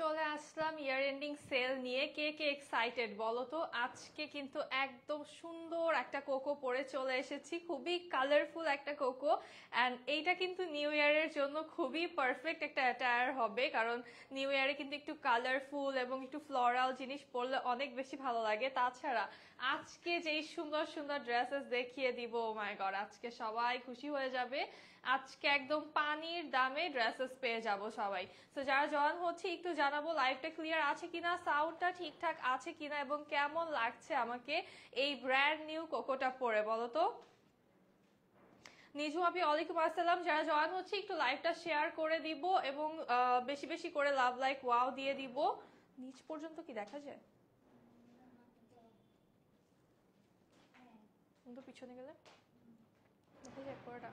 চলে আসলাম year ending sell নিয়ে। কে কে excited বলো তো? আজকে কিন্তু একদম সুন্দর একটা কোকো পরে চলে এসেছি, খুবই কালারফুল একটা কোকো। অ্যান্ড এইটা কিন্তু নিউ ইয়ারের জন্য খুবই পারফেক্ট একটা অ্যাটায়ার হবে, কারণ নিউ ইয়ারে কিন্তু একটু কালারফুল এবং একটু ফ্লোরাল জিনিস পরলে অনেক বেশি ভালো লাগে। তাছাড়া আজকে যেই সুন্দর সুন্দর ড্রেসেস দেখিয়ে দিব, ও মাই গড, আজকে সবাই খুশি হয়ে যাবে। আজকে একদম পানির দামে ড্রেসেস পেয়ে যাব সবাই। তো যারা জয়েন হচ্ছে একটু জানাবো লাইভটা ক্লিয়ার আছে কিনা, সাউন্ডটা ঠিকঠাক আছে কিনা, এবং কেমন লাগছে আমাকে এই ব্র্যান্ড নিউ কোকোটা পরে বলো তো। নিজু আপি ওয়ালাইকুম আসসালাম। যারা জয়েন হচ্ছে একটু লাইভটা শেয়ার করে দিব এবং বেশি বেশি করে লাভ লাইক ওয়াও দিয়ে দিব। নিচ পর্যন্ত কি দেখা যায়? কিন্তু পিছনে গেলে দেখা যায় পুরোটা।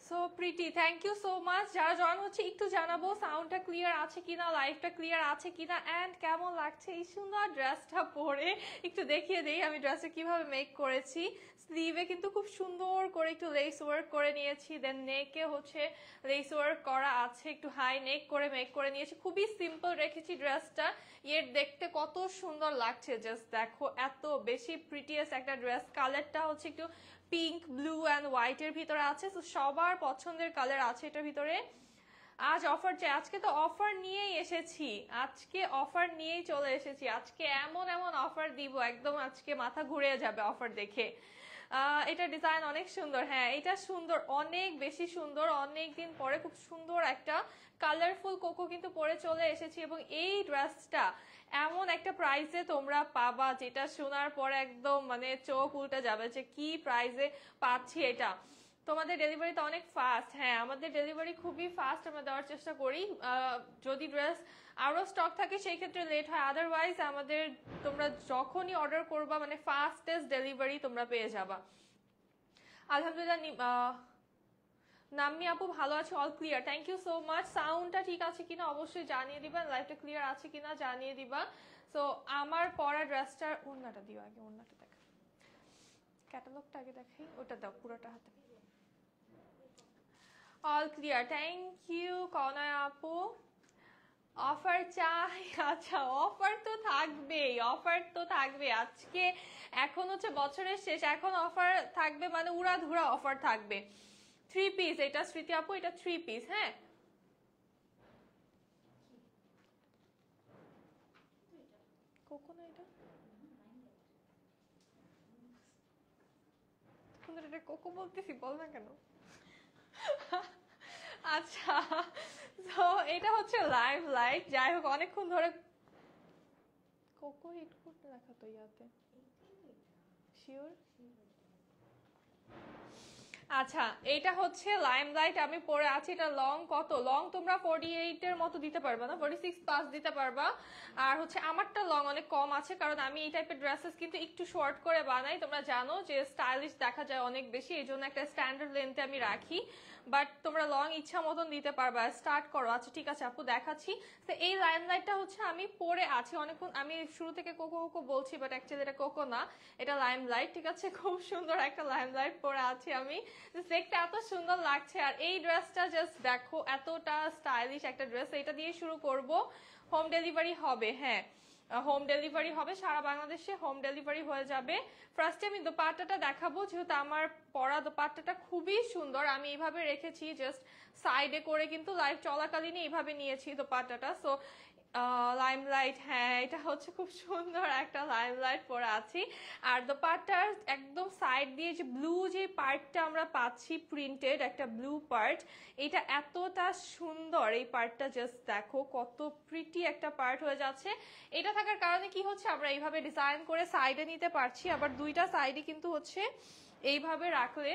So pretty, thank you so much. যারা জয়েন হচ্ছে একটু জানাবো সাউন্ডটা ক্লিয়ার আছে কিনা, লাইভটা ক্লিয়ার আছে কিনা, অ্যান্ড কেমন লাগছে এই সুন্দর ড্রেসটা পরে। একটু দেখিয়ে দেই আমি ড্রেসটা কিভাবে মেক করেছি। স্লিভে কিন্তু খুব সুন্দর করে একটু লেস ওয়ার্ক করে নিয়েছি, দেন নেকে হচ্ছে লেস ওয়ার্ক করা আছে, একটু হাই নেক করে মেক করে নিয়েছি। খুবই সিম্পল রেখেছি ড্রেসটা, এর দেখতে কত সুন্দর লাগছে জাস্ট দেখো, এত বেশি প্রিটিয়েস্ট একটা ড্রেস। কালারটা হচ্ছে একটু পিঙ্ক, ব্লু অ্যান্ড হোয়াইট এর ভিতরে আছে, তো সবার পছন্দের কালার আছে এটার ভিতরে। আজ অফার চাই, আজকে তো অফার নিয়েই এসেছি, আজকে অফার নিয়েই চলে এসেছি। আজকে এমন এমন অফার দিব, একদম আজকে মাথা ঘুরে যাবে অফার দেখে। এটা ডিজাইন অনেক সুন্দর, হ্যাঁ এটা সুন্দর, অনেক বেশি সুন্দর। অনেক দিন পরে খুব সুন্দর একটা কালারফুল কোকো কিন্তু পরে চলে এসেছি, এবং এই ড্রেসটা এমন একটা প্রাইসে তোমরা পাবা যেটা শোনার পরে একদম মানে চোখ উল্টে যাবে যে কি প্রাইসে পাচ্ছি এটা। তোমাদের ডেলিভারিটা অনেক ফাস্ট, হ্যাঁ আমাদের ডেলিভারি খুবই ফাস্ট, আমরা দেওয়ার চেষ্টা করি। যদি ড্রেস আরো স্টক থাকে সেই ক্ষেত্রে লেট হয়, আদারওয়াইজ আমাদের তোমরা যখনই অর্ডার করবা মানে ফাস্টেস্ট ডেলিভারি তোমরা পেয়ে যাবা। আলহামদুলিল্লাহ নাম্মি আপু ভালো আছে, all clear, thank you so much. সাউন্ডটা ঠিক আছে কিনা অবশ্যই জানিয়ে দিবা, লাইভটা ক্লিয়ার আছে কিনা জানিয়ে দিবা। সো আমার পরা ড্রেসটার ওড়নাটা দিও আগে, ওড়নাটা দেখা, ক্যাটালগটা আগে দেখাই, ওটা দাও পুরোটা হাতে। অল ক্লিয়ার, থ্যাংক ইউ কনয় আপু। অফার চাই, আচ্ছা অফার তো থাকবেই, অফার তো থাকবে। আজকে এখন হচ্ছে বছরের শেষ, এখন অফার থাকবে মানে উড়াধুরা অফার থাকবে। 3 পিস, এটা স্মৃতি আপু, এটা 3 পিস। হ্যাঁ কোকো না এটা, এটা কোকো বলতেছি, বল না কেন। আচ্ছা তো এটা হচ্ছে লাইভ লাইট, যাই হোক অনেকক্ষণ ধরে কোকো হিট করতে দেখা তো ইয়াতে শিওর। আচ্ছা এটা হচ্ছে লাইমলাইট, আমি পরে আছি। এটা লং কত? লং তোমরা 48 এর মতো দিতে পারবা না, 46+ দিতে পারবা। আর হচ্ছে আমারটা লং অনেক কম আছে, কারণ আমি এই টাইপের ড্রেসেস কিন্তু একটু শর্ট করে বানাই, তোমরা জানো যে স্টাইলিশ দেখা যায় অনেক বেশি, এই জন্য একটা স্ট্যান্ডার্ড লেন্থে আমি রাখি। বাট তোমরা লং ইচ্ছা মতন দিতে পারবা। স্টার্ট করো। আচ্ছা ঠিক আছে আপু দেখাচ্ছি। তো এই লাইমলাইটটা হচ্ছে আমি পরে আছি অনেকক্ষণ, আমি শুরু থেকে কোকো কোকো বলছি বাট অ্যাকচুয়ালি এটা কোকো না, এটা লাইমলাইট। ঠিক আছে, খুব সুন্দর একটা লাইমলাইট পরে আছি আমি, দেখতে এত সুন্দর লাগছে। আর এই ড্রেসটা জাস্ট দেখো, এতটা স্টাইলিশ একটা ড্রেস। এটা দিয়ে শুরু করব। হোম ডেলিভারি হবে, হ্যাঁ হোম ডেলিভারি হবে, সারা বাংলাদেশে হোম ডেলিভারি হয়ে যাবে। ফার্স্টে আমি দোপাট্টাটা দেখাবো, যেহেতু আমার পরা দোপাট্টাটা খুবই সুন্দর, আমি এইভাবে রেখেছি জাস্ট সাইডে করে, কিন্তু লাইভ চলাকালীনই এইভাবে নিয়েছি দোপাট্টাটা। সো লাইমলাইট, হ্যাঁ এটা হচ্ছে খুব সুন্দর একটা লাইমলাইট পরে আছি। আর দোপাট্টার একদম সাইড দিয়ে যে ব্লু যে পার্টটা আমরা পাচ্ছি, প্রিন্টেড একটা ব্লু পার্ট, এটা এতটা সুন্দর। এই পার্টটা জাস্ট দেখো কত প্রিটি একটা পার্ট হয়ে যাচ্ছে। এটা থাকার কারণে কি হচ্ছে, আমরা এইভাবে ডিজাইন করে সাইডে নিতে পারছি, আবার দুইটা সাইডে কিন্তু হচ্ছে এইভাবে রাখলে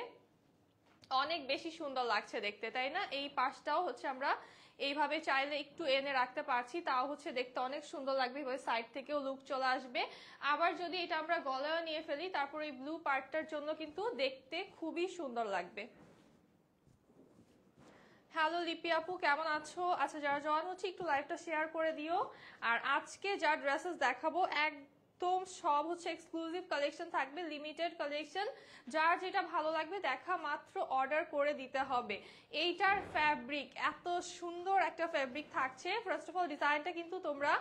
অনেক বেশি সুন্দর লাগছে দেখতে, তাই না? এই পাশটাও হচ্ছে আমরা এইভাবে চাইলে একটু এনে রাখতে পারছি, তাও হচ্ছে দেখতে অনেক সুন্দর লাগবে, সাইড থেকেও লুক চলে আসবে। আবার যদি এটা আমরা গলায়ও নিয়ে ফেলি, তারপর এই ব্লু পার্টটার জন্য কিন্তু দেখতে খুবই সুন্দর লাগবে। হ্যালো লিপি আপু কেমন আছো? আচ্ছা যারা জয়েন হচ্ছে একটু লাইভটা শেয়ার করে দিও। আর আজকে যা ড্রেসেস দেখাবো একদম সব হচ্ছে এক্সক্লুসিভ কালেকশন থাকবে, লিমিটেড কালেকশন। যার যেটা ভালো লাগবে দেখা মাত্র অর্ডার করে দিতে হবে। এইটার ফ্যাব্রিক এত সুন্দর একটা ফ্যাব্রিক থাকছে। ফার্স্ট অফ অল ডিজাইনটা কিন্তু তোমরা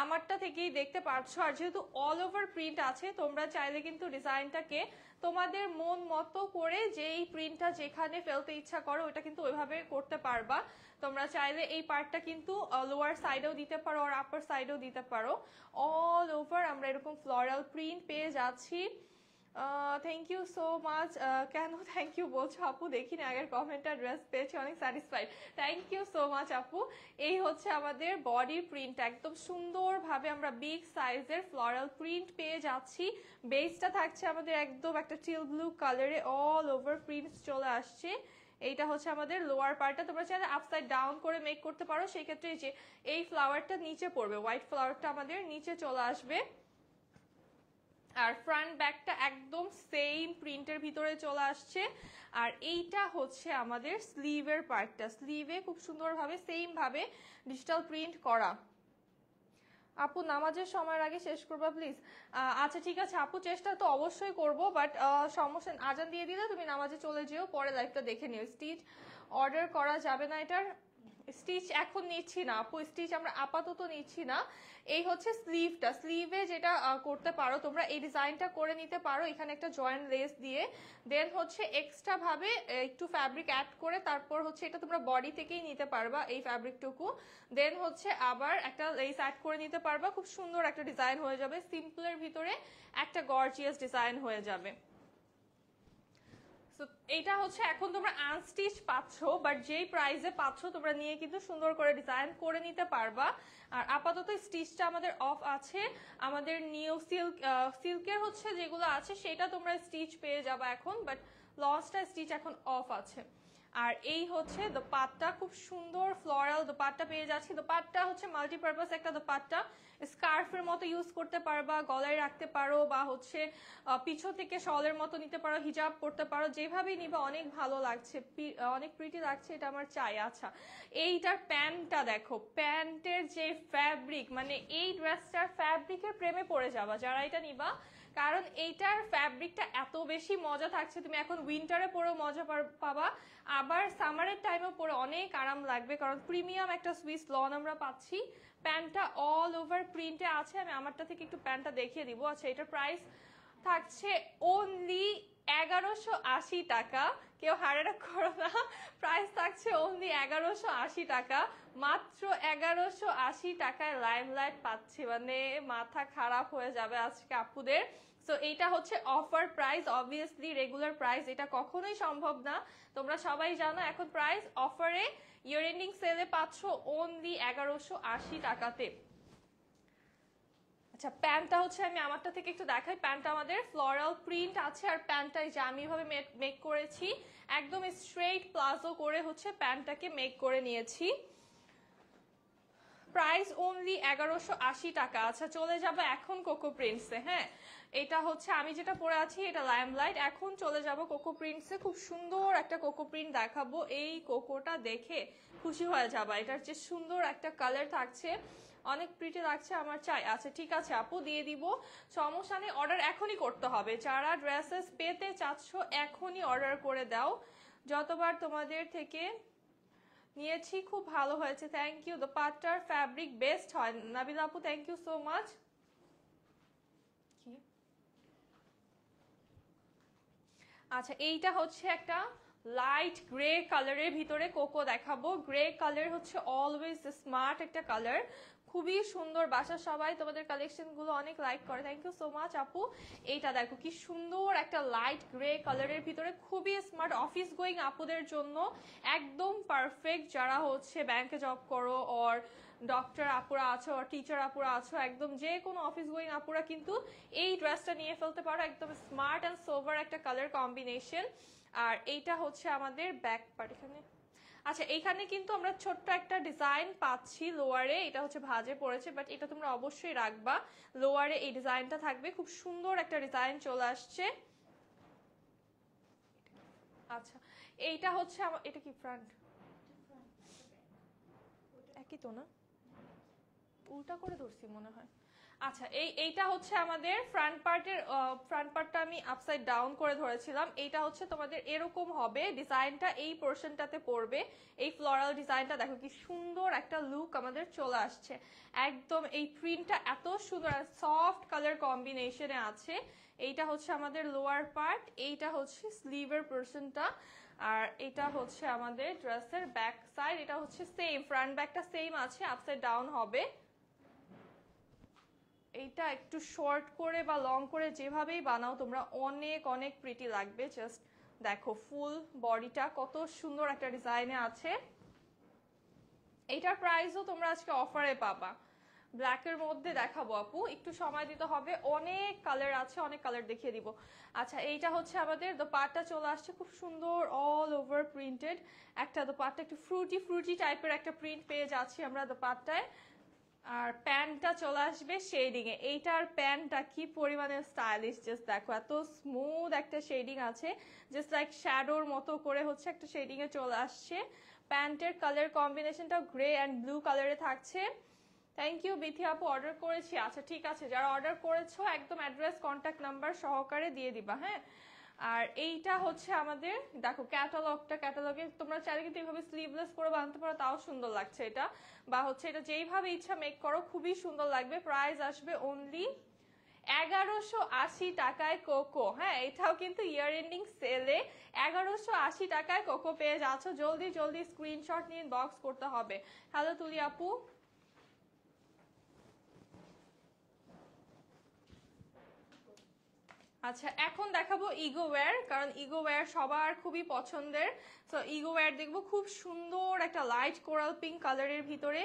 আমারটা থেকেই দেখতে পারছো, আর যেহেতু অল ওভার প্রিন্ট আছে তোমরা চাইলে কিন্তু ডিজাইনটাকে তোমাদের মন মতো করে যেই প্রিন্টটা যেখানে ফেলতে ইচ্ছা করো ওটা কিন্তু ওইভাবে করতে পারবা। তোমরা চাইলে এই পার্টটা কিন্তু লোয়ার সাইডেও দিতে পারো আর আপার সাইডেও দিতে পারো। অল ওভার আমরা এরকম ফ্লোরাল প্রিন্ট পেয়ে যাচ্ছি। Thank you so much. কেন থ্যাংক ইউ বলছো আপু? দেখিনি আগের কমেন্টটা, ড্রেস পেয়েছি, অনেক satisfied. Thank you so much আপু। এই হচ্ছে আমাদের বডি প্রিন্ট, একদম সুন্দরভাবে আমরা বিগ সাইজের ফ্লোরাল প্রিন্ট পেয়ে যাচ্ছি। বেসটা থাকছে আমাদের একদম একটা টিল ব্লু কালারে, অল ওভার প্রিন্টস চলে আসছে। এইটা হচ্ছে আমাদের লোয়ার পার্টটা, তোমরা চাইলে আপসাইড ডাউন করে মেক করতে পারো, সেই ক্ষেত্রে যে এই ফ্লাওয়ারটা নিচে পড়বে, হোয়াইট ফ্লাওয়ারটা আমাদের নিচে চলে আসবে। আর ফ্রন্ট ব্যাকটা একদম সেম প্রিন্টের ভিতরে চলে আসছে। আর এইটা হচ্ছে আমাদের স্লিভের পার্টটা, স্লিভে খুব সুন্দরভাবে সেম ভাবে ডিজিটাল প্রিন্ট করা। আপু নামাজের সময়ের আগে শেষ করবা প্লিজ। আচ্ছা ঠিক আছে আপু, চেষ্টা তো অবশ্যই করব, বাট সমস্যা, আজান দিয়ে দিলে তুমি নামাজে চলে যেও, পরে লাইভটা দেখে নিও। স্টিচ অর্ডার করা যাবে না এটার? স্টিচ এখন নিচ্ছি না আপু, স্টিচ আমরা আপাতত নিচ্ছি না। এই হচ্ছে স্লিভটা, স্লিভে যেটা করতে পারো তোমরা, এই ডিজাইনটা করে নিতে পারো এখানে একটা জয়েন্ট লেস দিয়ে, দেন হচ্ছে এক্সট্রা ভাবে একটু ফ্যাব্রিক অ্যাড করে তারপর হচ্ছে এটা তোমরা বডি থেকেই নিতে পারবা এই ফ্যাব্রিকটুকু, দেন হচ্ছে আবার একটা লেস অ্যাড করে নিতে পারবা। খুব সুন্দর একটা ডিজাইন হয়ে যাবে, সিম্পলের ভিতরে একটা গর্জিয়াস ডিজাইন হয়ে যাবে। সো এইটা হচ্ছে এখন তোমরা আনস্টিচ পাচ্ছ, বাট যেই প্রাইসে পাচ্ছ তোমরা নিয়ে কিন্তু সুন্দর করে ডিজাইন করে নিতে পারবা। আর আপাতত স্টিচটা আমাদের অফ আছে। আমাদের নিউ সিল্কের হচ্ছে যেগুলো আছে সেটা তোমরা স্টিচ পেয়ে যাবা এখন, বাট লসটা স্টিচ এখন অফ আছে। আর এই হচ্ছে দোপাট্টা, খুব সুন্দর ফ্লোরাল দোপাট্টা পেয়ে যাচ্ছি। দোপাট্টা হচ্ছে মাল্টিপারপাস একটা দোপাট্টা, স্কার্ফের মতো ইউজ করতে পারবা, গলায় রাখতে পারো, বা হচ্ছে পিছন থেকে শলের মতো নিতে পারো, হিজাব করতে পারো, যেভাবেই নিবা অনেক ভালো লাগছে, অনেক প্রিটি লাগছে, এটা আমার চাই। আচ্ছা এইটার প্যান্টটা দেখো, প্যান্টের যে ফ্যাব্রিক, মানে এই ড্রেসটার ফ্যাব্রিকের প্রেমে পড়ে যাবা যারা এটা নিবা, কারণ এইটার ফ্যাব্রিকটা এত বেশি মজা থাকছে। তুমি এখন উইন্টারে পরেও মজা পাবা, আবার সামারের টাইমেও পরে অনেক আরাম লাগবে, কারণ প্রিমিয়াম একটা সুইস লন আমরা পাচ্ছি। প্যান্টটা অল ওভার প্রিন্টে আছে, আমি আমারটা থেকে একটু প্যান্টটা দেখিয়ে দিব। আচ্ছা এটার প্রাইস থাকছে অনলি 1180 টাকা, কেউ হারেরা করো না, প্রাইস থাকছে অনলি 1180 টাকা, মাত্র 1180 টাকায় লাইমলাইট পাচ্ছি, মানে মাথা খারাপ হয়ে যাবে আজকে আপুদের। সো এইটা হচ্ছে offer price, obviously regular price এটা কখনোই সম্ভব না, তোমরা সবাই জানো। এখন প্রাইস অফারে ইয়ার এন্ডিং সেলে পাচ্ছ অনলি 1180 টাকাতে। আচ্ছা প্যান্টটা হচ্ছে আমি আমারটা থেকে একটু দেখাই। প্যান্টটা আমাদের ফ্লোরাল প্রিন্ট আছে, আর প্যান্টটা যে আমি এভাবে মেক করেছি একদম স্ট্রেট প্লাজো করে হচ্ছে প্যান্টটাকে মেক করে নিয়েছি। প্রাইস অনলি 1180 টাকা। আচ্ছা চলে যাবো এখন কোকো প্রিন্টসে। হ্যাঁ এটা হচ্ছে আমি যেটা পরে আছি এটা লাইমলাইট, এখন চলে যাব কোকো প্রিন্টসে। খুব সুন্দর একটা কোকো প্রিন্ট দেখাবো, এই কোকোটা দেখে খুশি হয়ে যাবা, এটার যে সুন্দর একটা কালার থাকছে, অনেক প্রিটি লাগছে, আমার চাই। আচ্ছা ঠিক আছে আপু দিয়ে দিব, সমস্যা নেই, অর্ডার এখনই করতে হবে। যারা ড্রেসেস পেতে চাচ্ছ এখনই অর্ডার করে দাও, যতবার তোমাদের থেকে নিয়েছি খুব ভালো হয়েছে, থ্যাংক ইউ। দোপাট্টার ফ্যাব্রিক বেস্ট হয় নাবিলা আপু, থ্যাংক ইউ সো মাচ। আচ্ছা এইটা হচ্ছে একটা লাইট গ্রে কালারের ভিতরে কোকো দেখাবো। গ্রে কালার হচ্ছে অলওয়েজ স্মার্ট একটা কালার, খুবই সুন্দর। বাসার সবাই তোমাদের কালেকশন গুলো অনেক লাইক করে, থ্যাংক ইউ সো মাচ আপু। এইটা দেখো কি সুন্দর একটা লাইট গ্রে কালারের ভিতরে, খুবই স্মার্ট, অফিস গোয়িং আপুদের জন্য একদম পারফেক্ট। যারা হচ্ছে ব্যাংকে জব করো, অর ডক্টর আপুরা আছো, আর টিচার আপুরা আছো, একদম যে কোনো অফিস গোয়িং আপুরা কিন্তু এই ড্রেসটা নিয়ে ফেলতে পারো, একদম স্মার্ট অ্যান্ড সোভার একটা কালার কম্বিনেশন। আর এইটা হচ্ছে আমাদের ব্যাক পার্ট এখানে। আচ্ছা এইখানে কিন্তু আমরা ছোট্ট একটা ডিজাইন পাচ্ছি লোয়ারে, এটা হচ্ছে ভাঁজে পড়েছে, বাট এটা তোমরা অবশ্যই রাখবা, লোয়ারে এই ডিজাইনটা থাকবে, খুব সুন্দর একটা ডিজাইন চলে আসছে। আচ্ছা এইটা হচ্ছে এটা কি ফ্রন্ট, একই তো না, উল্টা করে ধরছি মনে হয়। আচ্ছা, এইটা হচ্ছে আমাদের ফ্রন্ট পার্টটা আমি আপসাইড ডাউন করে ধরেছিলাম। এইটা হচ্ছে তোমাদের এরকম হবে, ডিজাইনটা এই পোর্শনটাতে পড়বে। এই ফ্লোরাল ডিজাইনটা দেখো কি সুন্দর একটা লুক আমাদের চলে আসছে। একদম এই প্রিন্টটা এত সুন্দর আর সফট কালার কম্বিনেশনে আছে। এইটা হচ্ছে আমাদের লোয়ার পার্ট, এইটা হচ্ছে স্লিভের পোর্শনটা, আর এটা হচ্ছে আমাদের ড্রেসের ব্যাক সাইড। এটা হচ্ছে সেম, ফ্রন্ট ব্যাকটা সেম আছে, আপসাইড ডাউন হবে। এইটা একটু শর্ট করে বা লং করে যেভাবেই বানাও তোমরা, অনেক অনেক প্রিটি লাগবে। জাস্ট দেখো ফুল বডিটা কত সুন্দর একটা ডিজাইনে আছে। এইটার প্রাইসও তোমরা আজকে অফারে পাবা। ব্ল্যাকের মধ্যে দেখাবো আপু, একটু সময় দিতে হবে, অনেক কালার আছে, অনেক কালার দেখিয়ে দিব। আচ্ছা, এইটা হচ্ছে আমাদের দোপাট্টা চলে আসছে, খুব সুন্দর অল ওভার প্রিন্টেড একটা দোপাট্টা, একটু ফ্রুটি ফ্রুটি টাইপের একটা প্রিন্ট পেয়ে যাচ্ছি আমরা দোপাট্টায়। আর প্যান্টটা চলে আসবে শেডিং এ। এইটার প্যান্টটা কি পরিমাণে স্টাইলিশ, জাস্ট দেখো এত স্মুথ একটা শেডিং আছে, জাস্ট লাইক শ্যাডোর মতো করে হচ্ছে একটা শেডিং এ চলে আসছে। প্যান্টের কালার কম্বিনেশনটা গ্রে অ্যান্ড ব্লু কালারে থাকছে। থ্যাংক ইউ বিথি আপু, অর্ডার করেছি। আচ্ছা ঠিক আছে, যারা অর্ডার করেছো একদম অ্যাড্রেস কন্ট্যাক্ট নাম্বার সহকারে দিয়ে দিবা, হ্যাঁ। আর এইটা হচ্ছে আমাদের দেখো ক্যাটালগে তোমরা চাইলে কিন্তু এইভাবে স্লিভলেস করে বানাতে পারো, তাও সুন্দর লাগছে এটা। বা হচ্ছে এটা যেইভাবে ইচ্ছা মেক করো, খুবই সুন্দর লাগবে। প্রাইস আসবে অনলি 1180 টাকায় কোকো। হ্যাঁ, এটাও কিন্তু ইয়ার এন্ডিং সেলে 1180 টাকায় কোকো পেয়ে যাচ্ছ। জলদি জলদি স্ক্রিনশট নিয়ে বক্স করতে হবে। হ্যালো তুলি আপু। আচ্ছা, এখন দেখাবো ইগো ওয়্যার, কারণ ইগো ওয়্যার সবার খুবই পছন্দের। তো ইগো ওয়্যার দেখবো, খুব সুন্দর একটা লাইট কোরাল পিঙ্ক কালারের ভিতরে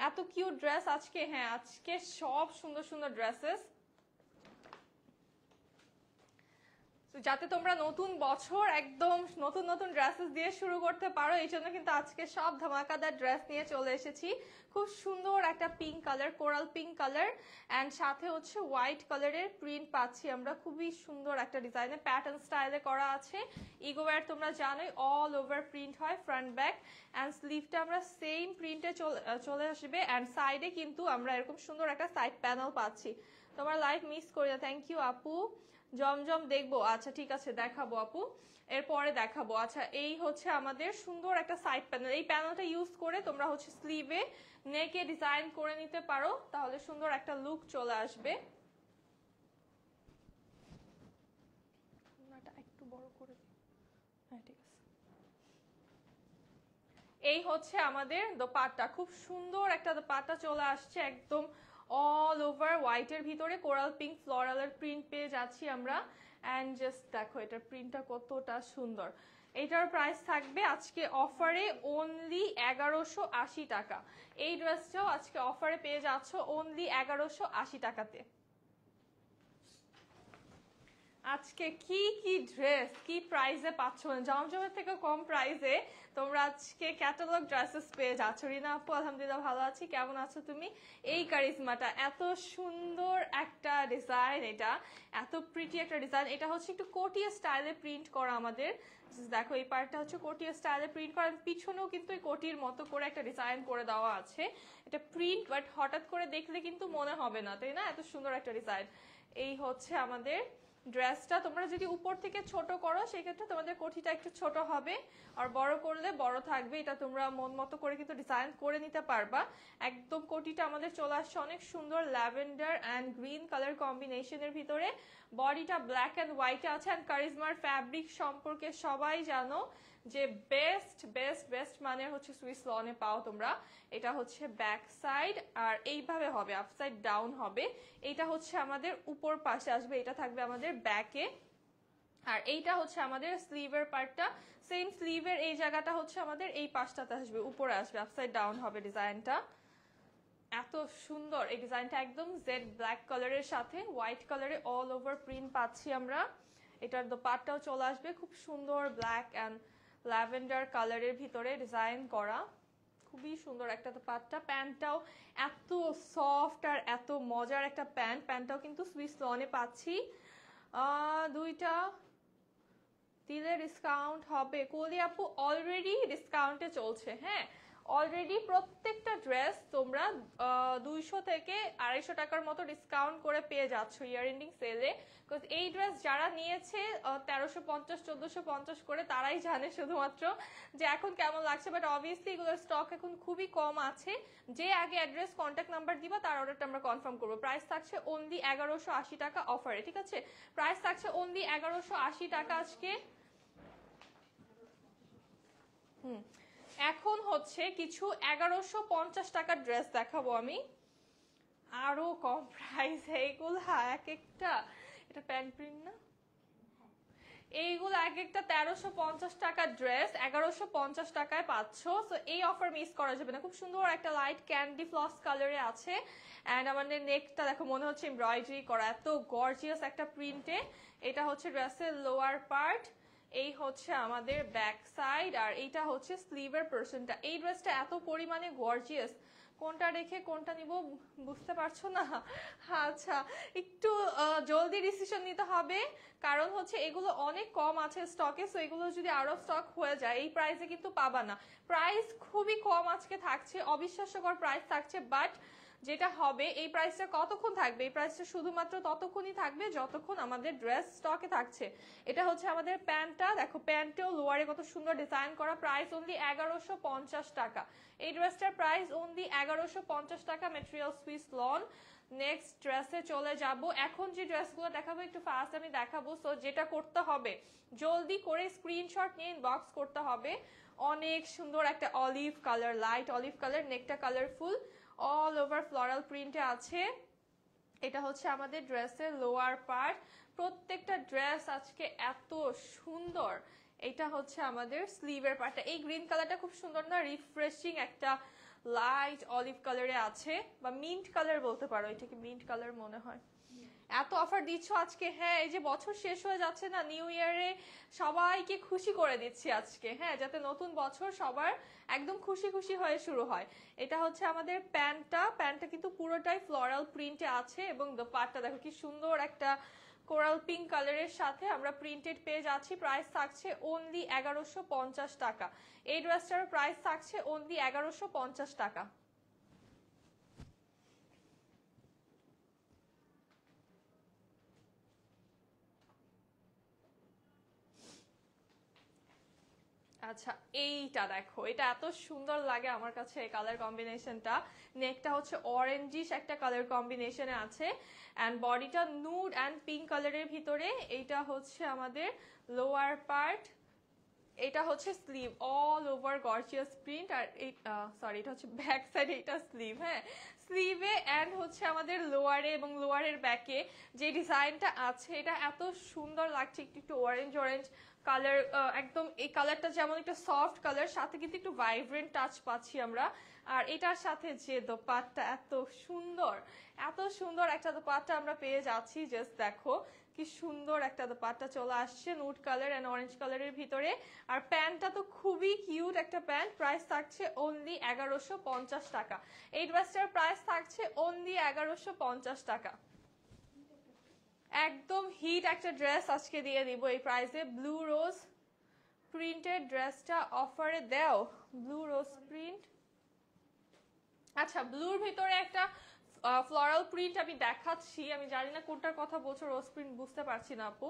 এত কিউট ড্রেস আজকে। হ্যাঁ, আজকে সব সুন্দর সুন্দর ড্রেসেস, যাতে তোমরা নতুন বছর একদম নতুন নতুন ড্রেসেস দিয়ে শুরু করতে পারো। এই জন্য কিন্তু আজকে সব ধামাকাদার ড্রেস নিয়ে চলে এসেছি। খুব সুন্দর একটা pink colour, coral pink colour, and সাথে হচ্ছে হোয়াইট কালারের প্রিন্ট পাচ্ছি আমরা। খুবই সুন্দর একটা ডিজাইনে প্যাটার্ন স্টাইলে করা আছে। ইগোওয়্যার তোমরা জানোই অল ওভার প্রিন্ট হয়, ফ্রন্ট ব্যাক অ্যান্ড স্লিভটা আমরা সেম প্রিন্টে চলে আসবে। অ্যান্ড সাইডে কিন্তু আমরা এরকম সুন্দর একটা সাইড প্যানেল পাচ্ছি। তোমার লাইভ মিস করি না, থ্যাংক ইউ আপু। জমজম দেখবো, আচ্ছা ঠিক আছে দেখাবো আপু, এরপরে দেখাবো। আচ্ছা, এই হচ্ছে আমাদের সুন্দর একটা সাইড প্যানেল। এই প্যানেলটা ইউজ করে তোমরা হচ্ছে স্লিভে নেকে ডিজাইন করে নিতে পারো, তাহলে সুন্দর একটা লুক চলে আসবে। একটু বড় করে দিই, হ্যাঁ ঠিক আছে। এই হচ্ছে আমাদের দোপাট্টা, খুব সুন্দর একটা দোপাট্টা চলে আসছে, একদম অল ওভার হোয়াইটের ভিতরে কোরাল পিঙ্ক ফ্লোরালের প্রিন্ট পেয়ে যাচ্ছি আমরা। অ্যান্ড জাস্ট দেখো এটার প্রিন্টটা কতটা সুন্দর। এটার প্রাইস থাকবে আজকে অফারে অনলি 1180 টাকা। এই ড্রেসটাও আজকে অফারে পেয়ে যাচ্ছ অনলি 1180 টাকাতে। আজকে কি কি ড্রেস কি প্রাইসে পাচ্ছ, জমজমের থেকে কম প্রাইসে তোমরা আজকে ক্যাটালগ ড্রেসেস পেয়ে যাচ্ছ। রিনা আপু আলহামদুলিল্লাহ ভালো আছি, কেমন আছো তুমি? এই কারিজমাটা, এত সুন্দর একটা ডিজাইন, এটা এত প্রিটি একটা ডিজাইন। এটা হচ্ছে একটু কোটিয়া স্টাইলে প্রিন্ট করা আমাদের। দেখো এই পার্টটা হচ্ছে কোটিয়া স্টাইলে প্রিন্ট করা, পিছনেও কিন্তু এই কোটির মতো করে একটা ডিজাইন করে দেওয়া আছে। এটা প্রিন্ট, বাট হঠাৎ করে দেখলে কিন্তু মনে হবে না, তাই না? এত সুন্দর একটা ডিজাইন। এই হচ্ছে আমাদের ড্রেসটা। তোমরা যদি উপর থেকে ছোট করো সেক্ষেত্রে তোমাদের কোটিটা একটু ছোট হবে, আর বড় করলে বড় থাকবে। এটা তোমরা মন মতো করে কিন্তু ডিজাইন করে নিতে পারবা। একদম কোটিটা আমাদের চলে আসছে অনেক সুন্দর ল্যাভেন্ডার অ্যান্ড গ্রিন কালার কম্বিনেশনের ভিতরে। বডিটা ব্ল্যাক অ্যান্ড হোয়াইটে আছে। অ্যান্ড কারিজমার ফ্যাব্রিক সম্পর্কে সবাই জানো যে বেস্ট বেস্ট বেস্ট মানের হচ্ছে সুইস লনে পাও তোমরা। এটা হচ্ছে ব্যাক সাইড, আর এইভাবে হবে, আপসাইড ডাউন হবে। এইটা হচ্ছে আমাদের উপর পাশে আসবে, এটা থাকবে আমাদের ব্যাকে। আর এইটা হচ্ছে আমাদের স্লিভের পার্টটা, সেম স্লিভের এই জায়গাটা হচ্ছে আমাদের এই পাশটাতে আসবে, উপরে আসবে, আপসাইড ডাউন হবে ডিজাইনটা। এত সুন্দর এই ডিজাইনটা, একদম জেড ব্ল্যাক কালারের সাথে হোয়াইট কালারে অল ওভার প্রিন্ট পাচ্ছি আমরা। এটার দোপাট্টাও চলে আসবে খুব সুন্দর ব্ল্যাক অ্যান্ড ল্যাভেন্ডার কালারের ভিতরে ডিজাইন করা, খুবই সুন্দর একটা দোপাট্টা। প্যান্টটাও এত সফট আর এত মজার একটা প্যান্ট। প্যান্টটাও কিন্তু সুইস লনে পাচ্ছি। দুইটা দিলে ডিসকাউন্ট হবে। কলি আপু অলরেডি ডিসকাউন্টে চলছে, হ্যাঁ অলরেডি প্রত্যেকটা ড্রেস তোমরা 200 থেকে 250 টাকার মতো ডিসকাউন্ট করে পেয়ে যাচ্ছ ইয়ার এন্ডিং সেলে। বিকজ এই ড্রেস যারা নিয়েছে 1350 1450 করে তারাই জানে শুধুমাত্র যে এখন কেমন লাগছে, বাট অবভিয়াসলি এগুলোর স্টক এখন খুবই কম আছে। যে আগে অ্যাড্রেস কন্ট্যাক্ট নাম্বার দিবা তার অর্ডারটা আমরা কনফার্ম করবো। প্রাইস থাকছে অনলি 1180 টাকা অফারে, ঠিক আছে? প্রাইস থাকছে অনলি 1180 টাকা আজকে। এখন হচ্ছে কিছু 1150 টাকার ড্রেস দেখাবো আমি, আরো কম প্রাইসে। এইগুলা এক একটা, এটা প্যান্ট প্রিন্ট না, এইগুলো এক একটা 1350 টাকার ড্রেস 1150 টাকায় পাচ্ছ। সো এই অফার মিস করা যাবে না। খুব সুন্দর একটা লাইট ক্যান্ডি ফ্লস কালারে আছে। অ্যান্ড আমাদের নেকটা দেখো মনে হচ্ছে এমব্রয়ডারি করা, এত গর্জিয়াস একটা প্রিন্টে। এটা হচ্ছে ড্রেসের লোয়ার পার্ট, এই হচ্ছে আমাদের ব্যাক সাইড, আর এইটা হচ্ছে স্লিভের পোরশনটা। এই ড্রেসটা এত পরিমাণে গর্জিয়াস, কোনটা রেখে কোনটা নিব বুঝতে পারছো না? আচ্ছা, একটু জলদি ডিসিশন নিতে হবে, কারণ হচ্ছে এগুলো অনেক কম আছে স্টকে। সো এগুলো যদি আউট অফ স্টক হয়ে যায় এই প্রাইসে কিন্তু পাবা না। প্রাইস খুবই কম আজকে থাকছে, অবিশ্বাস্যকর প্রাইস থাকছে। বাট যেটা হবে, এই প্রাইসটা কতক্ষণ থাকবে? এই প্রাইসটা শুধুমাত্র ততক্ষণই থাকবে যতক্ষণ আমাদের ড্রেস স্টকে থাকছে। এটা হচ্ছে আমাদের প্যান্টটা, দেখো প্যান্টেও লোয়ারে কত সুন্দর ডিজাইন করা। প্রাইস অনলি 1150 টাকা। এই ড্রেসটার প্রাইস অনলি 1150 টাকা, ম্যাটেরিয়াল সুইস লন। নেক্সট ড্রেসে চলে যাব। এখন যে ড্রেসগুলো দেখাবো একটু ফাস্ট আমি দেখাবো। সো যেটা করতে হবে, জলদি করে স্ক্রিনশট নিয়ে ইনবক্স করতে হবে। অনেক সুন্দর একটা olive colour, light olive colour, নেকটা কালারফুল, অল ওভার ফ্লোরাল প্রিন্টে আছে। এটা হচ্ছে আমাদের ড্রেসের লোয়ার পার্ট। প্রত্যেকটা ড্রেস আজকে এত সুন্দর। এটা হচ্ছে আমাদের স্লিভের পার্টটা। এই গ্রিন কালারটা খুব সুন্দর না, রিফ্রেশিং একটা লাইট অলিভ কালারে আছে, বা মিন্ট কালার বলতে পারো, এটাকে মিন্ট কালার মনে হয়। এত অফার দিচ্ছ আজকে। হ্যাঁ, এই যে বছর শেষ হয়ে যাচ্ছে না, নিউ ইয়ারে সবাইকে খুশি করে দিচ্ছি আজকে। হ্যাঁ, যাতে নতুন বছর সবার একদম খুশি খুশি হয়ে শুরু হয়। এটা হচ্ছে আমাদের প্যান্টটা কিন্তু পুরোটাই ফ্লোরাল প্রিন্টে আছে, এবং দোপাট্টা দেখো কি সুন্দর একটা কোরাল পিঙ্ক কালারের সাথে আমরা প্রিন্টেড পেয়ে যাচ্ছি। প্রাইস থাকছে অনলি 1150 টাকা। এই ড্রেসটার প্রাইস থাকছে অনলি 1150 টাকা। আচ্ছা, এইটা দেখো, এটা এত সুন্দর লাগে আমার কাছে এই কালার কম্বিনেশনটা। নেকটা হচ্ছে অরেঞ্জিশ একটা কালার কম্বিনেশনে আছে, অ্যান্ড বডিটা নুড অ্যান্ড পিঙ্ক কালারের ভিতরে। এইটা হচ্ছে আমাদের লোয়ার পার্ট, এটা হচ্ছে sleeve, all over gorgeous print. আর এই সরি, এটা হচ্ছে ব্যাক সাইড, এটা স্লিভ। হ্যাঁ, স্লিভে অ্যান্ড হচ্ছে আমাদের লোয়ারে এবং লোয়ারের ব্যাকে যে ডিজাইনটা আছে এটা এত সুন্দর লাগছে। একটু একটু অরেঞ্জ অরেঞ্জ কালার, একদম এই কালারটা যেমন একটা সফট কালার, সাথে কিন্তু একটু ভাইব্রেন্ট টাচ পাচ্ছি আমরা। আর এটার সাথে যে দোপাট্টা এত সুন্দর, এত সুন্দর একটা দোপাট্টা আমরা পেয়ে যাচ্ছি। জাস্ট দেখো কি সুন্দর একটা দোপাট্টা চলে আসছে, নুড কালার এন্ড অরেঞ্জ কালারের ভিতরে। আর প্যান্টটা তো খুবই কিউট একটা প্যান্ট। প্রাইস থাকছে অনলি 1150 টাকা। এই ড্রেসটার প্রাইস থাকছে অনলি 1150 টাকা। একদম হিট একটা ড্রেস আজকে দিয়ে দিব এই প্রাইসে। ব্লু রোজ প্রিন্টেড ড্রেসটা অফারে দেও, ব্লু রোজ প্রিন্ট। আচ্ছা, ব্লুর ভিতরে একটা ফ্লোরাল প্রিন্ট আমি দেখাচ্ছি, আমি জানি না কোনটার কথা বলছো, রোজ প্রিন্ট বুঝতে পারছি না আপু।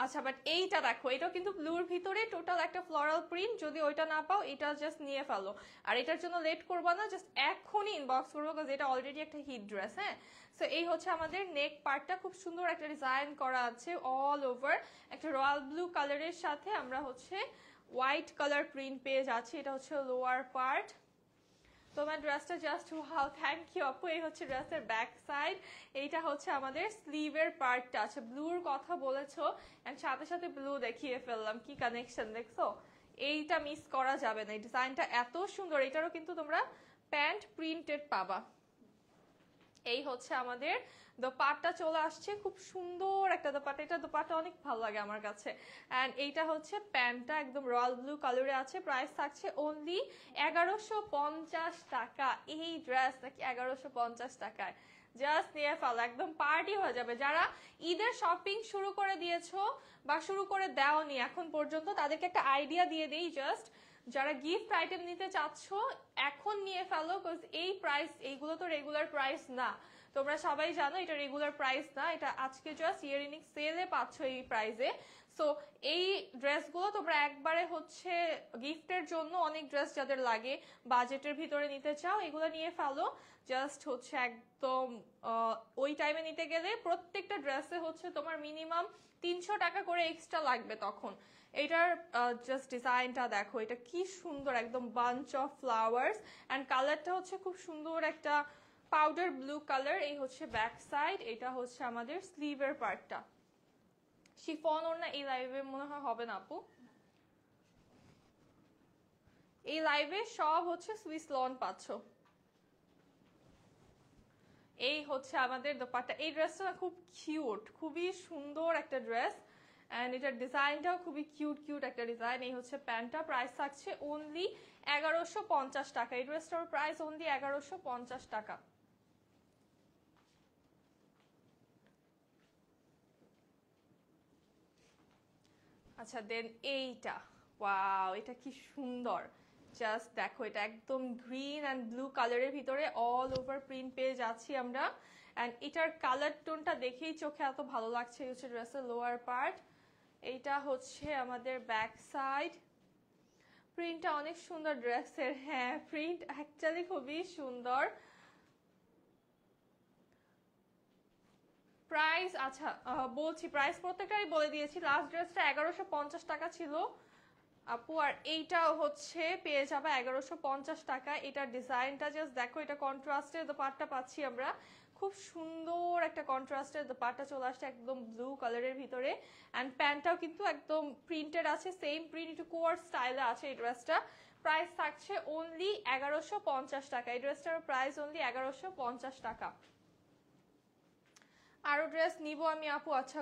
আচ্ছা, বাট এইটা দেখো, এটাও কিন্তু ব্লুর ভিতরে টোটাল একটা ফ্লোরাল প্রিন্ট। যদি ওইটা না পাও এটা জাস্ট নিয়ে ফেলো, আর এটার জন্য লেট করবা না, জাস্ট এখনই ইনবক্স করবো, বিকজ এটা অলরেডি একটা হিট ড্রেস। হ্যাঁ, সো এই হচ্ছে আমাদের নেক পার্টটা, খুব সুন্দর একটা ডিজাইন করা আছে অল ওভার। একটা রয়্যাল ব্লু কালারের সাথে আমরা হচ্ছে হোয়াইট কালার প্রিন্ট পেয়ে যাচ্ছি। এটা হচ্ছে লোয়ার পার্ট। তোমার ড্রেসটা জাস্ট ওয়াও, থ্যাংক ইউ আপু। এই হচ্ছে ড্রেসের ব্যাক সাইড, এইটা হচ্ছে আমাদের স্লিভের পার্টটা। আচ্ছা, ব্লুর কথা বলেছো এন্ড সাথে সাথে ব্লু দেখিয়ে ফেললাম, কি কানেকশন দেখছো? এইটা মিস করা যাবে না, এই ডিজাইনটা এত সুন্দর। এটারও কিন্তু তোমরা প্যান্ট প্রিন্টেড পাবা। এই হচ্ছে আমাদের দোপাট্টা চলে আসছে, খুব সুন্দর একটা দোপাট্টা। এটা দোপাট্টা অনেক ভালো লাগে আমার কাছে। অ্যান্ড এইটা হচ্ছে প্যান্টটা, একদম রয়্যাল ব্লু কালারে আছে। প্রাইস থাকছে অনলি 1150 টাকা। এই ড্রেস নাকি 1150 টাকায়, জাস্ট নিয়ে ফেলো, একদম পার্টি হয়ে যাবে। যারা ঈদের শপিং শুরু করে দিয়েছো বা শুরু করে দেওনি এখন পর্যন্ত, তাদেরকে একটা আইডিয়া দিয়ে দিই। জাস্ট যারা গিফট আইটেম নিতে চাচ্ছ এখন নিয়ে ফেলো, বিকজ এই প্রাইস, এইগুলো তো রেগুলার প্রাইস না, তোমরা সবাই জানো এটা রেগুলার প্রাইস না, এটা আজকে জাস্ট ইয়ার ইনিং সেলে পাচ্ছ এই প্রাইসে। সো এই ড্রেসগুলো তোমরা একবারে হচ্ছে গিফটের জন্য, অনেক ড্রেস যাদের লাগে বাজেটের ভিতরে নিতে চাও এগুলো নিয়ে ফেলো। জাস্ট হচ্ছে একদম ওই টাইমে নিতে গেলে প্রত্যেকটা ড্রেসে হচ্ছে তোমার মিনিমাম 300 টাকা করে এক্সট্রা লাগবে তখন। এটার জাস্ট ডিজাইনটা দেখো, এটা কি সুন্দর, একদম বাঞ্চ অফ ফ্লাওয়ার্স, অ্যান্ড কালারটা হচ্ছে খুব সুন্দর একটা পাউডার ব্লু কালার। এই হচ্ছে ব্যাক সাইড, এটা হচ্ছে আমাদের স্লিভের পার্টটা। শিফন ওড়না এই লাইভে মনে হয় হবে না আপু, এই লাইভে সব হচ্ছে সুইস লন পাচ্ছ। এই হচ্ছে আমাদের দোপাট্টা। এই ড্রেসটা খুব কিউট, খুবই সুন্দর একটা ড্রেস, অ্যান্ড এটার ডিজাইনটাও খুবই কিউট কিউট একটা ডিজাইন। এই হচ্ছে প্যান্টটা, প্রাইস থাকছে অনলি 1150 টাকা। এই ড্রেসটার প্রাইস অনলি 1150 টাকা। আচ্ছা দেন এইটা, ওয়াও এটা কি সুন্দর, জাস্ট দেখো, এটা একদম গ্রিন অ্যান্ড ব্লু কালারের ভিতরে অল ওভার প্রিন্ট পেয়ে যাচ্ছি আমরা, অ্যান্ড এটার কালার টোনটা দেখেই চোখে এত ভালো লাগছে। এই হচ্ছে ড্রেসের লোয়ার পার্ট, এইটা হচ্ছে আমাদের ব্যাক সাইড। প্রিন্টটা অনেক সুন্দর ড্রেসের, হ্যাঁ প্রিন্ট অ্যাকচুয়ালি খুবই সুন্দর। প্রাইস আচ্ছা বলছি, প্রাইস প্রত্যেকটাই বলে দিয়েছি। লাস্ট ড্রেসটা 1150 টাকা ছিল আপু, আর এইটাও হচ্ছে পেয়ে যাবে 1150 টাকা। এটার ডিজাইনটা জাস্ট দেখো, এটা কন্ট্রাস্টের দোপাট্টা পাচ্ছি আমরা, খুব সুন্দর একটা কন্ট্রাস্টের দোপাট্টা চলে আসছে একদম ব্লু কালারের ভিতরে, অ্যান্ড প্যান্টটাও কিন্তু একদম প্রিন্টেড আছে, সেম প্রিন্ট, একটু কোয়ার স্টাইলে আছে এই ড্রেসটা। প্রাইস থাকছে অনলি 1150 টাকা। এই ড্রেসটার প্রাইস অনলি 1150 টাকা। আরো ড্রেস নিব আমি আপু। আচ্ছা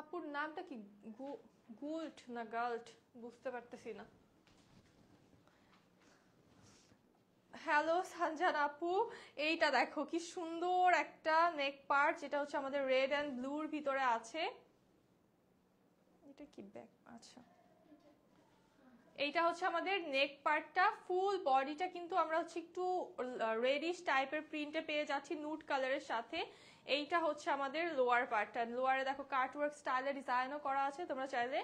আপুর নামটা কি, গুল্ট না গাল্ট বুঝতে পারতেছি না। হ্যালো সানজান আপু, এইটা দেখো কি সুন্দর একটা নেক পার্ট, যেটা হচ্ছে আমাদের রেড অ্যান্ড ব্লুর ভিতরে আছে। এটা কি ব্যাক, আচ্ছা এইটা হচ্ছে আমাদের নেক পার্টটা। ফুল বডিটা কিন্তু আমরা হচ্ছে একটু রেডিশ টাইপের প্রিন্টে পেয়ে যাচ্ছি নুড কালারের সাথে। এইটা হচ্ছে আমাদের লোয়ার পার্টটা, লোয়ারে দেখো কাটওয়ার্ক স্টাইলে ডিজাইনও করা আছে, তোমরা চাইলে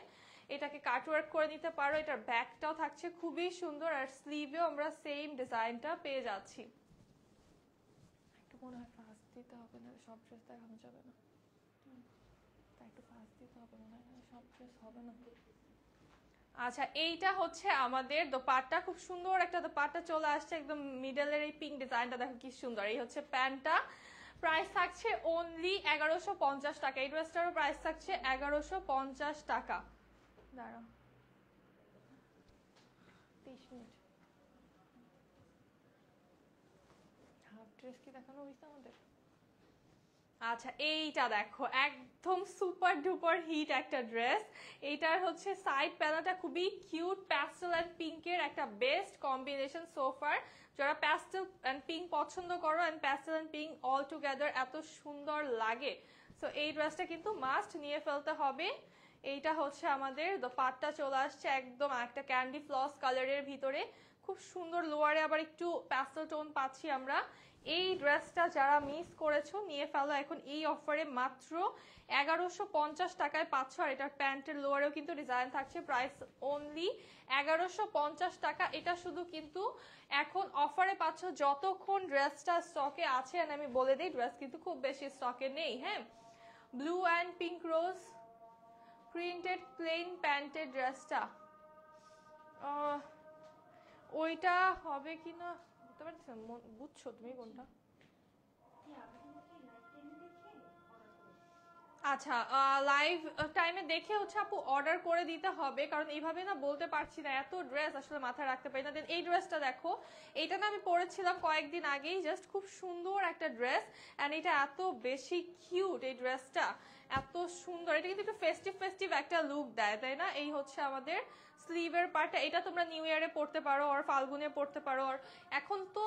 এটাকে কাটওয়ার্ক করে নিতে পারো। এটার ব্যাকটাও থাকছে খুবই সুন্দর, আর স্লিভেও আমরা সেম ডিজাইনটা পেয়ে যাচ্ছি। একটু মনে হয় ফাস্ট দিতে হবে, না সব ড্রেস দেখানো যাবে না, একটু ফাস্ট দিতে হবে মনে হয়, সব ড্রেস হবে না। আচ্ছা এইটা হচ্ছে আমাদের দোপাট্টা, খুব সুন্দর একটা দোপাট্টা চলে আসছে, একদম মিডলের এই পিঙ্ক ডিজাইনটা দেখো কি সুন্দর। এই হচ্ছে প্যান্টটা, প্রাইস থাকছে অনলি 1150 টাকা। এই ড্রেসটারও প্রাইস থাকছে 1150 টাকা। দাঁড়াও 30 মিনিট, হাফ ড্রেস কি দেখানো হয়েছে আমাদের? আচ্ছা এইটা দেখো, একদম সুপার ডুপার হিট একটা ড্রেস। এইটার হচ্ছে সাইড প্যানেলটা খুবই কিউট, প্যাস্টেল অ্যান্ড পিঙ্কের একটা বেস্ট কম্বিনেশন সোফার। যারা প্যাস্টেল অ্যান্ড পিঙ্ক পছন্দ করো, and pastel and pink all together এত সুন্দর লাগে, সো এই ড্রেসটা কিন্তু মাস্ট নিয়ে ফেলতে হবে। এইটা হচ্ছে আমাদের দোপাট্টা চলে আসছে একদম একটা ক্যান্ডি ফ্লস কালারের ভিতরে, খুব সুন্দর। লোয়ারে আবার একটু প্যাস্টেল টোন পাচ্ছি আমরা। এই ড্রেসটা যারা মিস করেছো নিয়ে ফেলো এখন এই অফারে, মাত্র 1150 টাকায় পাচ্ছ। আর এটার প্যান্টের লোয়ারেও কিন্তু ডিজাইন থাকছে, প্রাইস অনলি 1150 টাকা। এটা শুধু কিন্তু এখন অফারে পাচ্ছ যতক্ষণ ড্রেসটা স্টকে আছে, আর আমি বলে দিই ড্রেস কিন্তু খুব বেশি স্টকে নেই। হ্যাঁ, blue and pink rose printed plain প্যান্টের ড্রেসটা ওইটা হবে কিনা বুঝতে পারছি, বুঝছো তুমি কোনটা? আচ্ছা লাইভ টাইমে দেখে হচ্ছে আপু অর্ডার করে দিতে হবে, কারণ এইভাবে না বলতে পারছি না, এত ড্রেস আসলে মাথায় রাখতে পারি না। দেন এই ড্রেসটা দেখো, এইটা না আমি পরেছিলাম কয়েকদিন আগেই, জাস্ট খুব সুন্দর একটা ড্রেস, অ্যান্ড এটা এত বেশি কিউট, এই ড্রেসটা এত সুন্দর। এটা কিন্তু একটু ফেস্টিভ ফেস্টিভ একটা লুক দেয়, তাই না? এই হচ্ছে আমাদের স্লিভের পার্টটা, এটা তোমরা নিউ ইয়ারে পড়তে পারো, আর ফাল্গুনে পড়তে পারো, আর এখন তো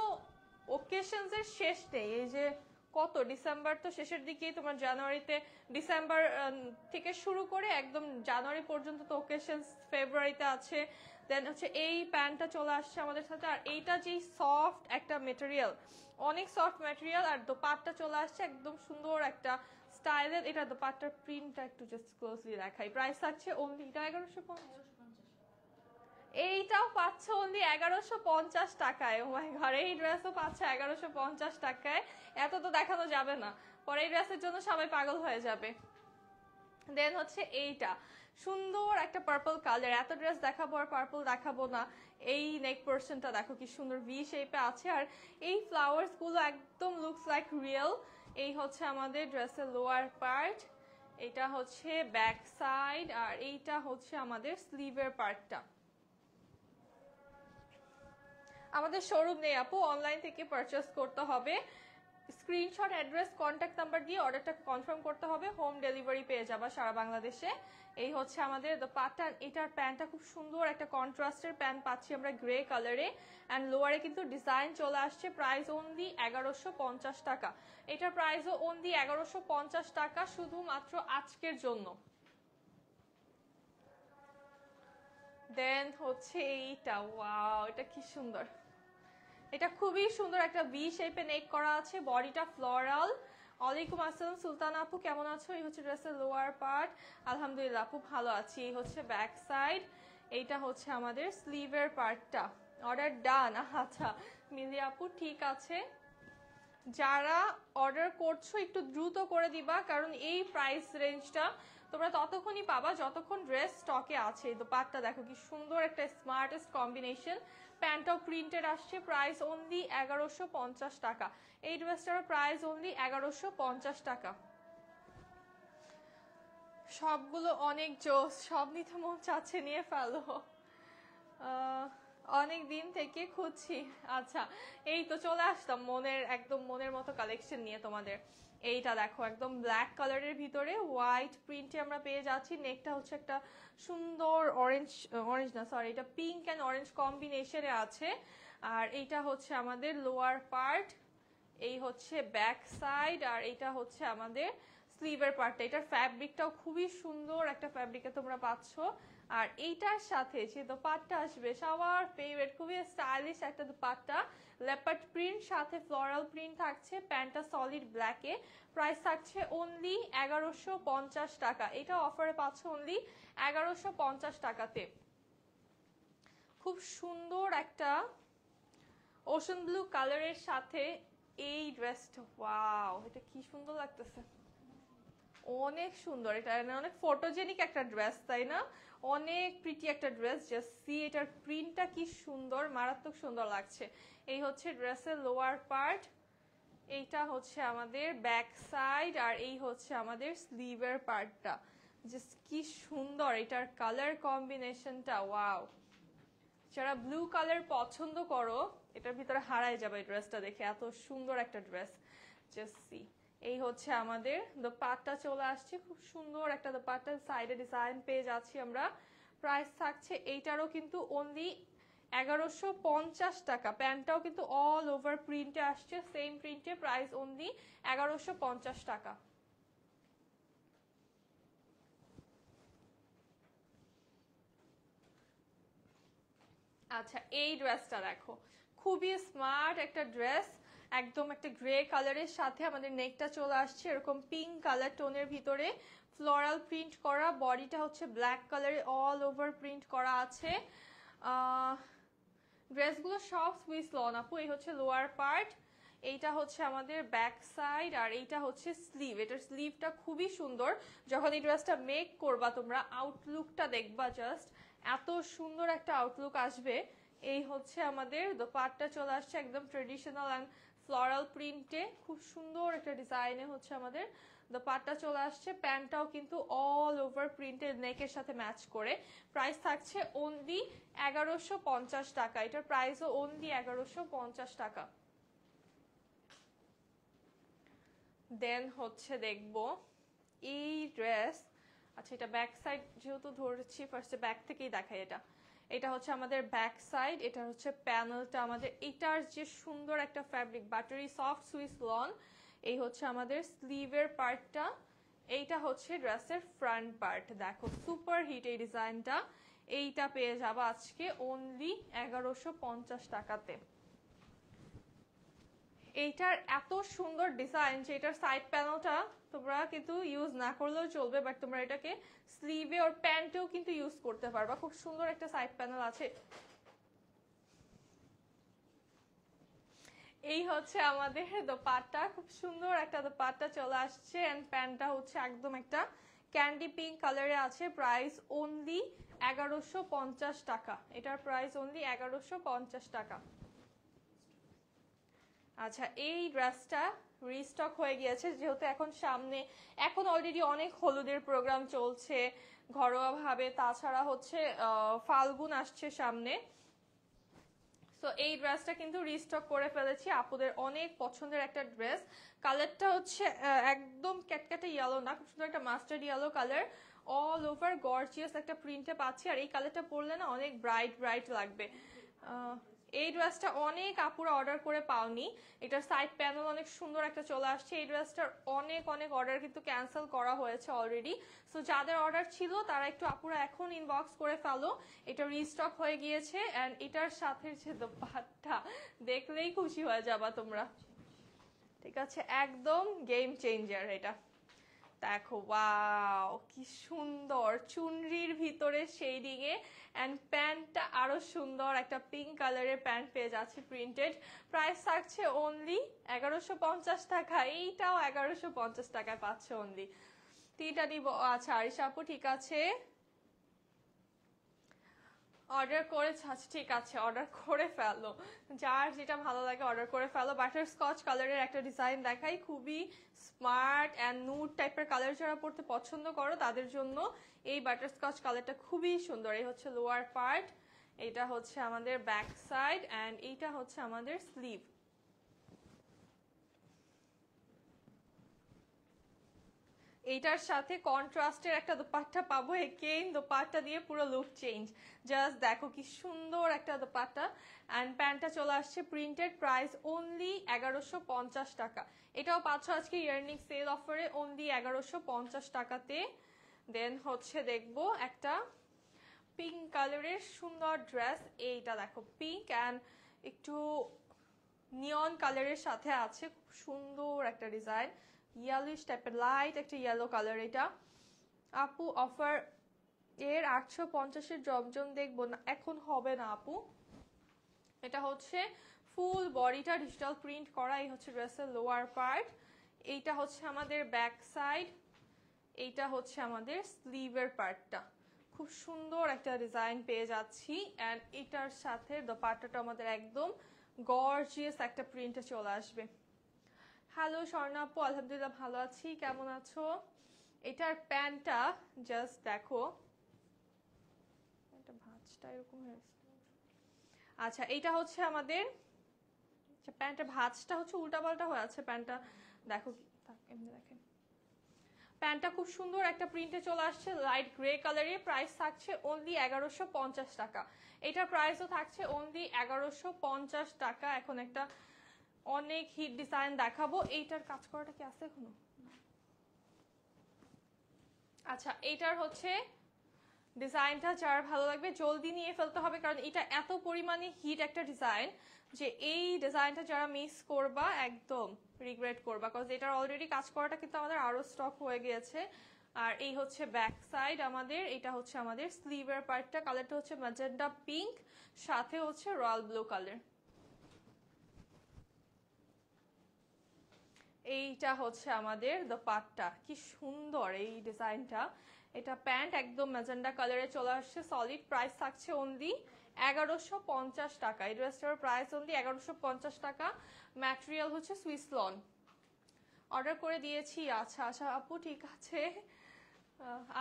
ওকেশনস এর শেষ নেই। এই যে কত ডিসেম্বর তো শেষের দিকেই, তোমার জানুয়ারিতে ডিসেম্বর থেকে শুরু করে একদম জানুয়ারি পর্যন্ত তো ওকেশন, ফেব্রুয়ারিতে আছে। দেন হচ্ছে এই প্যান্টটা চলে আসছে আমাদের সাথে, আর এইটা যেই সফট একটা মেটেরিয়াল, অনেক সফট মেটেরিয়াল, আর দোপাট্টা চলে আসছে একদম সুন্দর একটা স্টাইলের। এটা দোপাট্টার প্রিন্টটা একটু জাস্ট ক্লোজলি দেখাই। প্রাইস থাকছে অনলি, এটা 1150, এইটাও পাচ্ছে অনলি 1150 টাকায়। ও মাই গড, এই ড্রেসও পাচ্ছে 1150 টাকায়। এত তো দেখানো যাবে না, পরে এই ড্রেসের জন্য সবাই পাগল হয়ে যাবে। দেন হচ্ছে এইটা সুন্দর একটা পার্পল কালার, এত ড্রেস দেখাবো আর পার্পল দেখাবো না। এই নেক পোর্শনটা দেখো কি সুন্দর ভি শেপে আছে, আর এই ফ্লাওয়ার্স গুলো একদম লুকস লাইক রিয়েল। এই হচ্ছে আমাদের ড্রেসের লোয়ার পার্ট, এটা হচ্ছে ব্যাক সাইড, আর এইটা হচ্ছে আমাদের স্লিভের পার্টটা। আমাদের শোরুম নেই আপু, অনলাইন থেকে পারচেস করতে হবে। স্ক্রিনশট, অ্যাড্রেস, কন্ট্যাক্ট নাম্বার দিয়ে অর্ডারটা কনফার্ম করতে হবে, হোম ডেলিভারি পেয়ে যাবা সারা বাংলাদেশে। এই হচ্ছে আমাদের দোপাট্টা, এটার প্যান্টটা খুব সুন্দর একটা কন্ট্রাস্টের প্যান্ট পাচ্ছি আমরা গ্রে কালারে, অ্যান্ড লোয়ারে কিন্তু ডিজাইন চলে আসছে। প্রাইস অনলি 1150 টাকা, এটার প্রাইসও অনলি 1150 টাকা শুধুমাত্র আজকের জন্য। দেন হচ্ছে এইটা, ওয়াও এটা কি সুন্দর, এটা খুবই সুন্দর একটা ভি শেপে নেক করা আছে, বডিটা ফ্লোরাল। ওয়ালাইকুম আসসালাম সুলতান আপু, কেমন আছো? এই হচ্ছে ড্রেসের লোয়ার পার্ট, আলহামদুলিল্লাহ আপু ভালো আছি। এই হচ্ছে ব্যাক সাইড, এইটা হচ্ছে আমাদের স্লিভের পার্টটা। অর্ডার ডান, আচ্ছা মিলি আপু ঠিক আছে। যারা অর্ডার করছো একটু দ্রুত করে দিবা, কারণ এই প্রাইস রেঞ্জটা তোমরা ততক্ষণই পাবা যতক্ষণ ড্রেস স্টকে আছে। এই দোপাট্টা দেখো কি সুন্দর একটা স্মার্টেস্ট কম্বিনেশন, প্যান্টটাও প্রিন্টেড আসছে। প্রাইস অনলি 1150 টাকা, এই ড্রেসটার প্রাইস অনলি 1150 টাকা। সবগুলো অনেক জোস, সব নিতে মন চাচ্ছে, নিয়ে ফেলো। অনেক দিন থেকে খুঁজছি। আচ্ছা এই তো চলে আসতাম মনের একদম মনের মতো কালেকশন নিয়ে তোমাদের। এইটা দেখো একদম ব্ল্যাক কালারের ভিতরে হোয়াইট প্রিন্টে আমরা পেয়ে যাচ্ছি। নেকটা হচ্ছে একটা সুন্দর অরেঞ্জ, অরেঞ্জ না সরি, এটা পিঙ্ক অ্যান্ড অরেঞ্জ কম্বিনেশনে আছে। আর এইটা হচ্ছে আমাদের লোয়ার পার্ট, এই হচ্ছে ব্যাক সাইড, আর এইটা হচ্ছে আমাদের স্লিভের পার্টটা। এটার ফ্যাব্রিকটাও খুবই সুন্দর একটা ফ্যাব্রিকে তোমরা পাচ্ছ। আর এইটার সাথে যে দোপাট্টা আসবে সবার ফেভারিট, খুবই স্টাইলিশ একটা দোপাট্টা, লেপার্ড প্রিন্ট সাথে ফ্লোরাল প্রিন্ট থাকছে। প্যান্টটা সলিড ব্ল্যাকে, প্রাইস থাকছে অনলি 1150 টাকা। এটা অফারে পাচ্ছ অনলি 1150 টাকাতে। খুব সুন্দর একটা ওশন ব্লু কালারের সাথে এই ড্রেসটা, ওয়াও এটা কি সুন্দর লাগতেছে, অনেক সুন্দর। এটা অনেক ফটোজেনিক একটা ড্রেস, তাই না? অনেক প্রিটি একটা ড্রেস, জাস্ট সি এটার প্রিন্টটা কি সুন্দর, মারাত্মক সুন্দর লাগছে। এই হচ্ছে ড্রেসের লোয়ার পার্ট, এইটা হচ্ছে আমাদের ব্যাক সাইড, আর এই হচ্ছে আমাদের স্লিভের পার্টটা। জাস্ট কি সুন্দর এটার কালার কম্বিনেশনটা, ওয়াও। যারা ব্লু কালার পছন্দ করো এটার ভিতরে হারাই যাবে এই ড্রেসটা দেখে, এত সুন্দর একটা ড্রেস। জাস্ট সি, এই হচ্ছে আমাদের দোপাট্টা চলে আসছে, খুব সুন্দর একটা দোপাট্টার সাইডে ডিজাইন পেয়ে যাচ্ছি আমরা। প্রাইস থাকছে এইটারও কিন্তু অনলি 1150 টাকা। প্যান্টটাও কিন্তু অল ওভার প্রিন্টে আসছে, সেম প্রিন্টে, প্রাইস অনলি 1150 টাকা। আচ্ছা এই ড্রেসটা দেখো, খুবই স্মার্ট একটা ড্রেস, একদম একটা গ্রে কালারের সাথে আমাদের নেকটা চলে আসছে এরকম পিঙ্ক কালার টোনের ভিতরে, ফ্লোরাল প্রিন্ট করা। বডিটা হচ্ছে ব্ল্যাক কালারে অল ওভার প্রিন্ট করা আছে। ড্রেসগুলো সব সুইস লন আপু। এই হচ্ছে লোয়ার পার্ট, এইটা হচ্ছে আমাদের ব্যাক সাইড, আর এইটা হচ্ছে স্লিভ। এটার স্লিভটা খুবই সুন্দর, যখন এই ড্রেসটা মেক করবা তোমরা আউটলুকটা দেখবা, জাস্ট এত সুন্দর একটা আউটলুক আসবে। এই হচ্ছে আমাদের দোপাট্টা চলে আসছে একদম ট্রেডিশনাল অ্যান্ড ফ্লোরাল প্রিন্টে, খুব সুন্দর একটা ডিজাইনে হচ্ছে আমাদের দোপাট্টা চলে আসছে। প্যান্টটাও কিন্তু অল ওভার প্রিন্টেড নেকের সাথে ম্যাচ করে। প্রাইস থাকছে অনলি 1150 টাকা, এটার প্রাইসও অনলি 1150 টাকা। দেন হচ্ছে দেখবো এই ড্রেস, আচ্ছা এটা ব্যাক সাইড যেহেতু ধরেছি ফার্স্টে ব্যাক থেকেই দেখাই। এটা এটা হচ্ছে আমাদের ব্যাক সাইড, এটা হচ্ছে প্যানেলটা আমাদের। এটার যে সুন্দর একটা fabric, buttery soft Swiss loan, এই হচ্ছে আমাদের স্লিভের পার্টটা, এইটা হচ্ছে ড্রেসের ফ্রন্ট পার্ট। দেখো সুপার হিট এই ডিজাইনটা, এইটা পেয়ে যাবো আজকে অনলি 1150 টাকাতে। এইটার এত সুন্দর ডিজাইন যে এটার সাইড প্যানেলটা তোমরা কিন্তু ইউজ না করলেও চলবে, বাট তোমরা এটাকে স্লিভে আর প্যান্টেও কিন্তু ইউজ করতে পারবা। খুব সুন্দর একটা সাইড প্যানেল আছে। এই হচ্ছে আমাদের দোপাট্টা, খুব সুন্দর একটা দোপাট্টা চলে আসছে, এন্ড প্যান্টটা হচ্ছে একদম একটা ক্যান্ডি পিঙ্ক কালারে আছে। প্রাইস অনলি 1150 টাকা, এটার প্রাইস অনলি 1150 টাকা। আচ্ছা, এই ড্রেসটা রিস্টক হয়ে গিয়েছে যেহেতু এখন সামনে, এখন অলরেডি অনেক হলুদের প্রোগ্রাম চলছে ঘরোয়া ভাবে, তাছাড়া হচ্ছে ফাল্গুন আসছে সামনে। তো এই ড্রেসটা কিন্তু রিস্টক করে ফেলেছি, আপুদের অনেক পছন্দের একটা ড্রেস। কালারটা হচ্ছে একদম ক্যাটক্যাটে ইয়েলো না, খুব সুন্দর একটা mustard yellow colour, all over gorgeous একটা প্রিন্টে পাচ্ছি। আর এই কালারটা পরলে না অনেক ব্রাইট ব্রাইট লাগবে। এই ড্রেসটা অনেক আপুরা অর্ডার করে পাওনি, এটার সাইড প্যানেল অনেক সুন্দর একটা চলে আসছে। এই ড্রেসটার অনেক অনেক অর্ডার কিন্তু ক্যান্সেল করা হয়েছে অলরেডি। সো যাদের অর্ডার ছিল তারা একটু আপুরা এখন ইনবক্স করে ফেলো, এটা রিস্টক হয়ে গিয়েছে। অ্যান্ড এটার সাথে যে দোপাট্টা দেখলেই খুশি হয়ে যাবা তোমরা, ঠিক আছে, একদম গেম চেঞ্জার এটা। দেখো ওয়াও কি সুন্দর, চুনরির ভিতরে শেডিং এ, এন্ড প্যান্টটা আরো সুন্দর একটা পিঙ্ক কালারের প্যান্ট পেয়ে যাচ্ছে প্রিন্টেড। প্রাইস থাকছে অনলি 1150 টাকা, এইটাও 1150 টাকায় পাচ্ছে অনলি। তিনটা নিব। আচ্ছা আরিশা আপু ঠিক আছে, অর্ডার করেছে, আচ্ছা ঠিক আছে অর্ডার করে ফেলো, যার যেটা ভালো লাগে অর্ডার করে ফেলো। বাটার স্কচ কালারের একটা ডিজাইন দেখাই, খুবই স্মার্ট অ্যান্ড নুড টাইপের কালার যারা পড়তে পছন্দ করো তাদের জন্য এই বাটার স্কচ কালারটা খুবই সুন্দর। এই হচ্ছে লোয়ার পার্ট, এটা হচ্ছে আমাদের ব্যাক সাইড, অ্যান্ড এইটা হচ্ছে আমাদের স্লিভ। এইটার সাথে কন্ট্রাস্টের একটা দোপাট্টা পাবো, এগেইন দোপাট্টা দিয়ে পুরো লুক চেঞ্জ। জাস্ট দেখো কি সুন্দর একটা দোপাট্টা, অ্যান্ড প্যান্টটা চলে আসছে প্রিন্টেড। প্রাইস অনলি 1150 টাকা। এটাও পাচ্ছ আজকে ইয়ারনিং সেল অফারে অনলি 1150 টাকাতে। দেন হচ্ছে দেখবো একটা পিঙ্ক কালারের সুন্দর ড্রেস, এইটা দেখো পিঙ্ক অ্যান্ড একটু নিয়ন কালারের সাথে আছে, খুব সুন্দর একটা ডিজাইন, ইয়েলোইশ টাইপের লাইট একটা ইয়েলো কালার। এটা আপু অফার এর 850-এর জমজম দেখবো না, এখন হবে না আপু। এটা হচ্ছে ফুল বডিটা ডিজিটাল প্রিন্ট করা, এই হচ্ছে ড্রেসের লোয়ার পার্ট, এইটা হচ্ছে আমাদের ব্যাক সাইড, এইটা হচ্ছে আমাদের স্লিভের পার্টটা। খুব সুন্দর একটা ডিজাইন পেয়ে যাচ্ছি, অ্যান্ড এটার সাথে দোপাট্টাটা আমাদের একদম গর্জিয়াস একটা প্রিন্টে চলে আসবে। হ্যালো স্বর্ণা আপু, আলহামদুলিল্লাহ ভালো আছি, কেমন আছো? এটার প্যান্টটা জাস্ট দেখো, এটা ভাঁজটা এরকম হয়েছে। আচ্ছা এইটা হচ্ছে আমাদের প্যান্টের ভাঁজটা হচ্ছে উল্টাপাল্টা হয়ে আছে প্যান্টটা, দেখো এমনি দেখেন। প্যান্টটা খুব সুন্দর একটা প্রিন্টে চলে আসছে লাইট গ্রে কালারের। প্রাইস থাকছে অনলি 1150 টাকা। এটার প্রাইসও থাকছে অনলি 1150 টাকা। এখন একটা অনেক হিট ডিজাইন দেখাবো, এইটার কাজ করাটা কি আছে এখনো? আচ্ছা এইটার হচ্ছে ডিজাইনটা যার ভালো লাগবে জলদি নিয়ে ফেলতে হবে, কারণ এটা এত পরিমাণে হিট একটা ডিজাইন যে এই ডিজাইনটা যারা মিস করবা একদম রিগ্রেট করবা, কজ এটার অলরেডি কাজ করাটা কিন্তু আমাদের আরো স্টক হয়ে গিয়েছে। আর এই হচ্ছে ব্যাক সাইড আমাদের, এটা হচ্ছে আমাদের স্লিভের পার্টটা, কালারটা হচ্ছে ম্যাজেন্ডা পিঙ্ক, সাথে হচ্ছে রয়্যাল ব্লু কালার। এইটা হচ্ছে আমাদের দোপাট্টা, কি সুন্দর এই ডিজাইনটা। এটা প্যান্ট একদম ম্যাজেন্ডা কালারে চলে আসছে সলিড। প্রাইস থাকছে অনলি 1150 টাকা। এই ড্রেসটার প্রাইস অনলি 1150 টাকা। ম্যাটেরিয়াল হচ্ছে সুইস লন। অর্ডার করে দিয়েছি। আচ্ছা আচ্ছা আপু ঠিক আছে।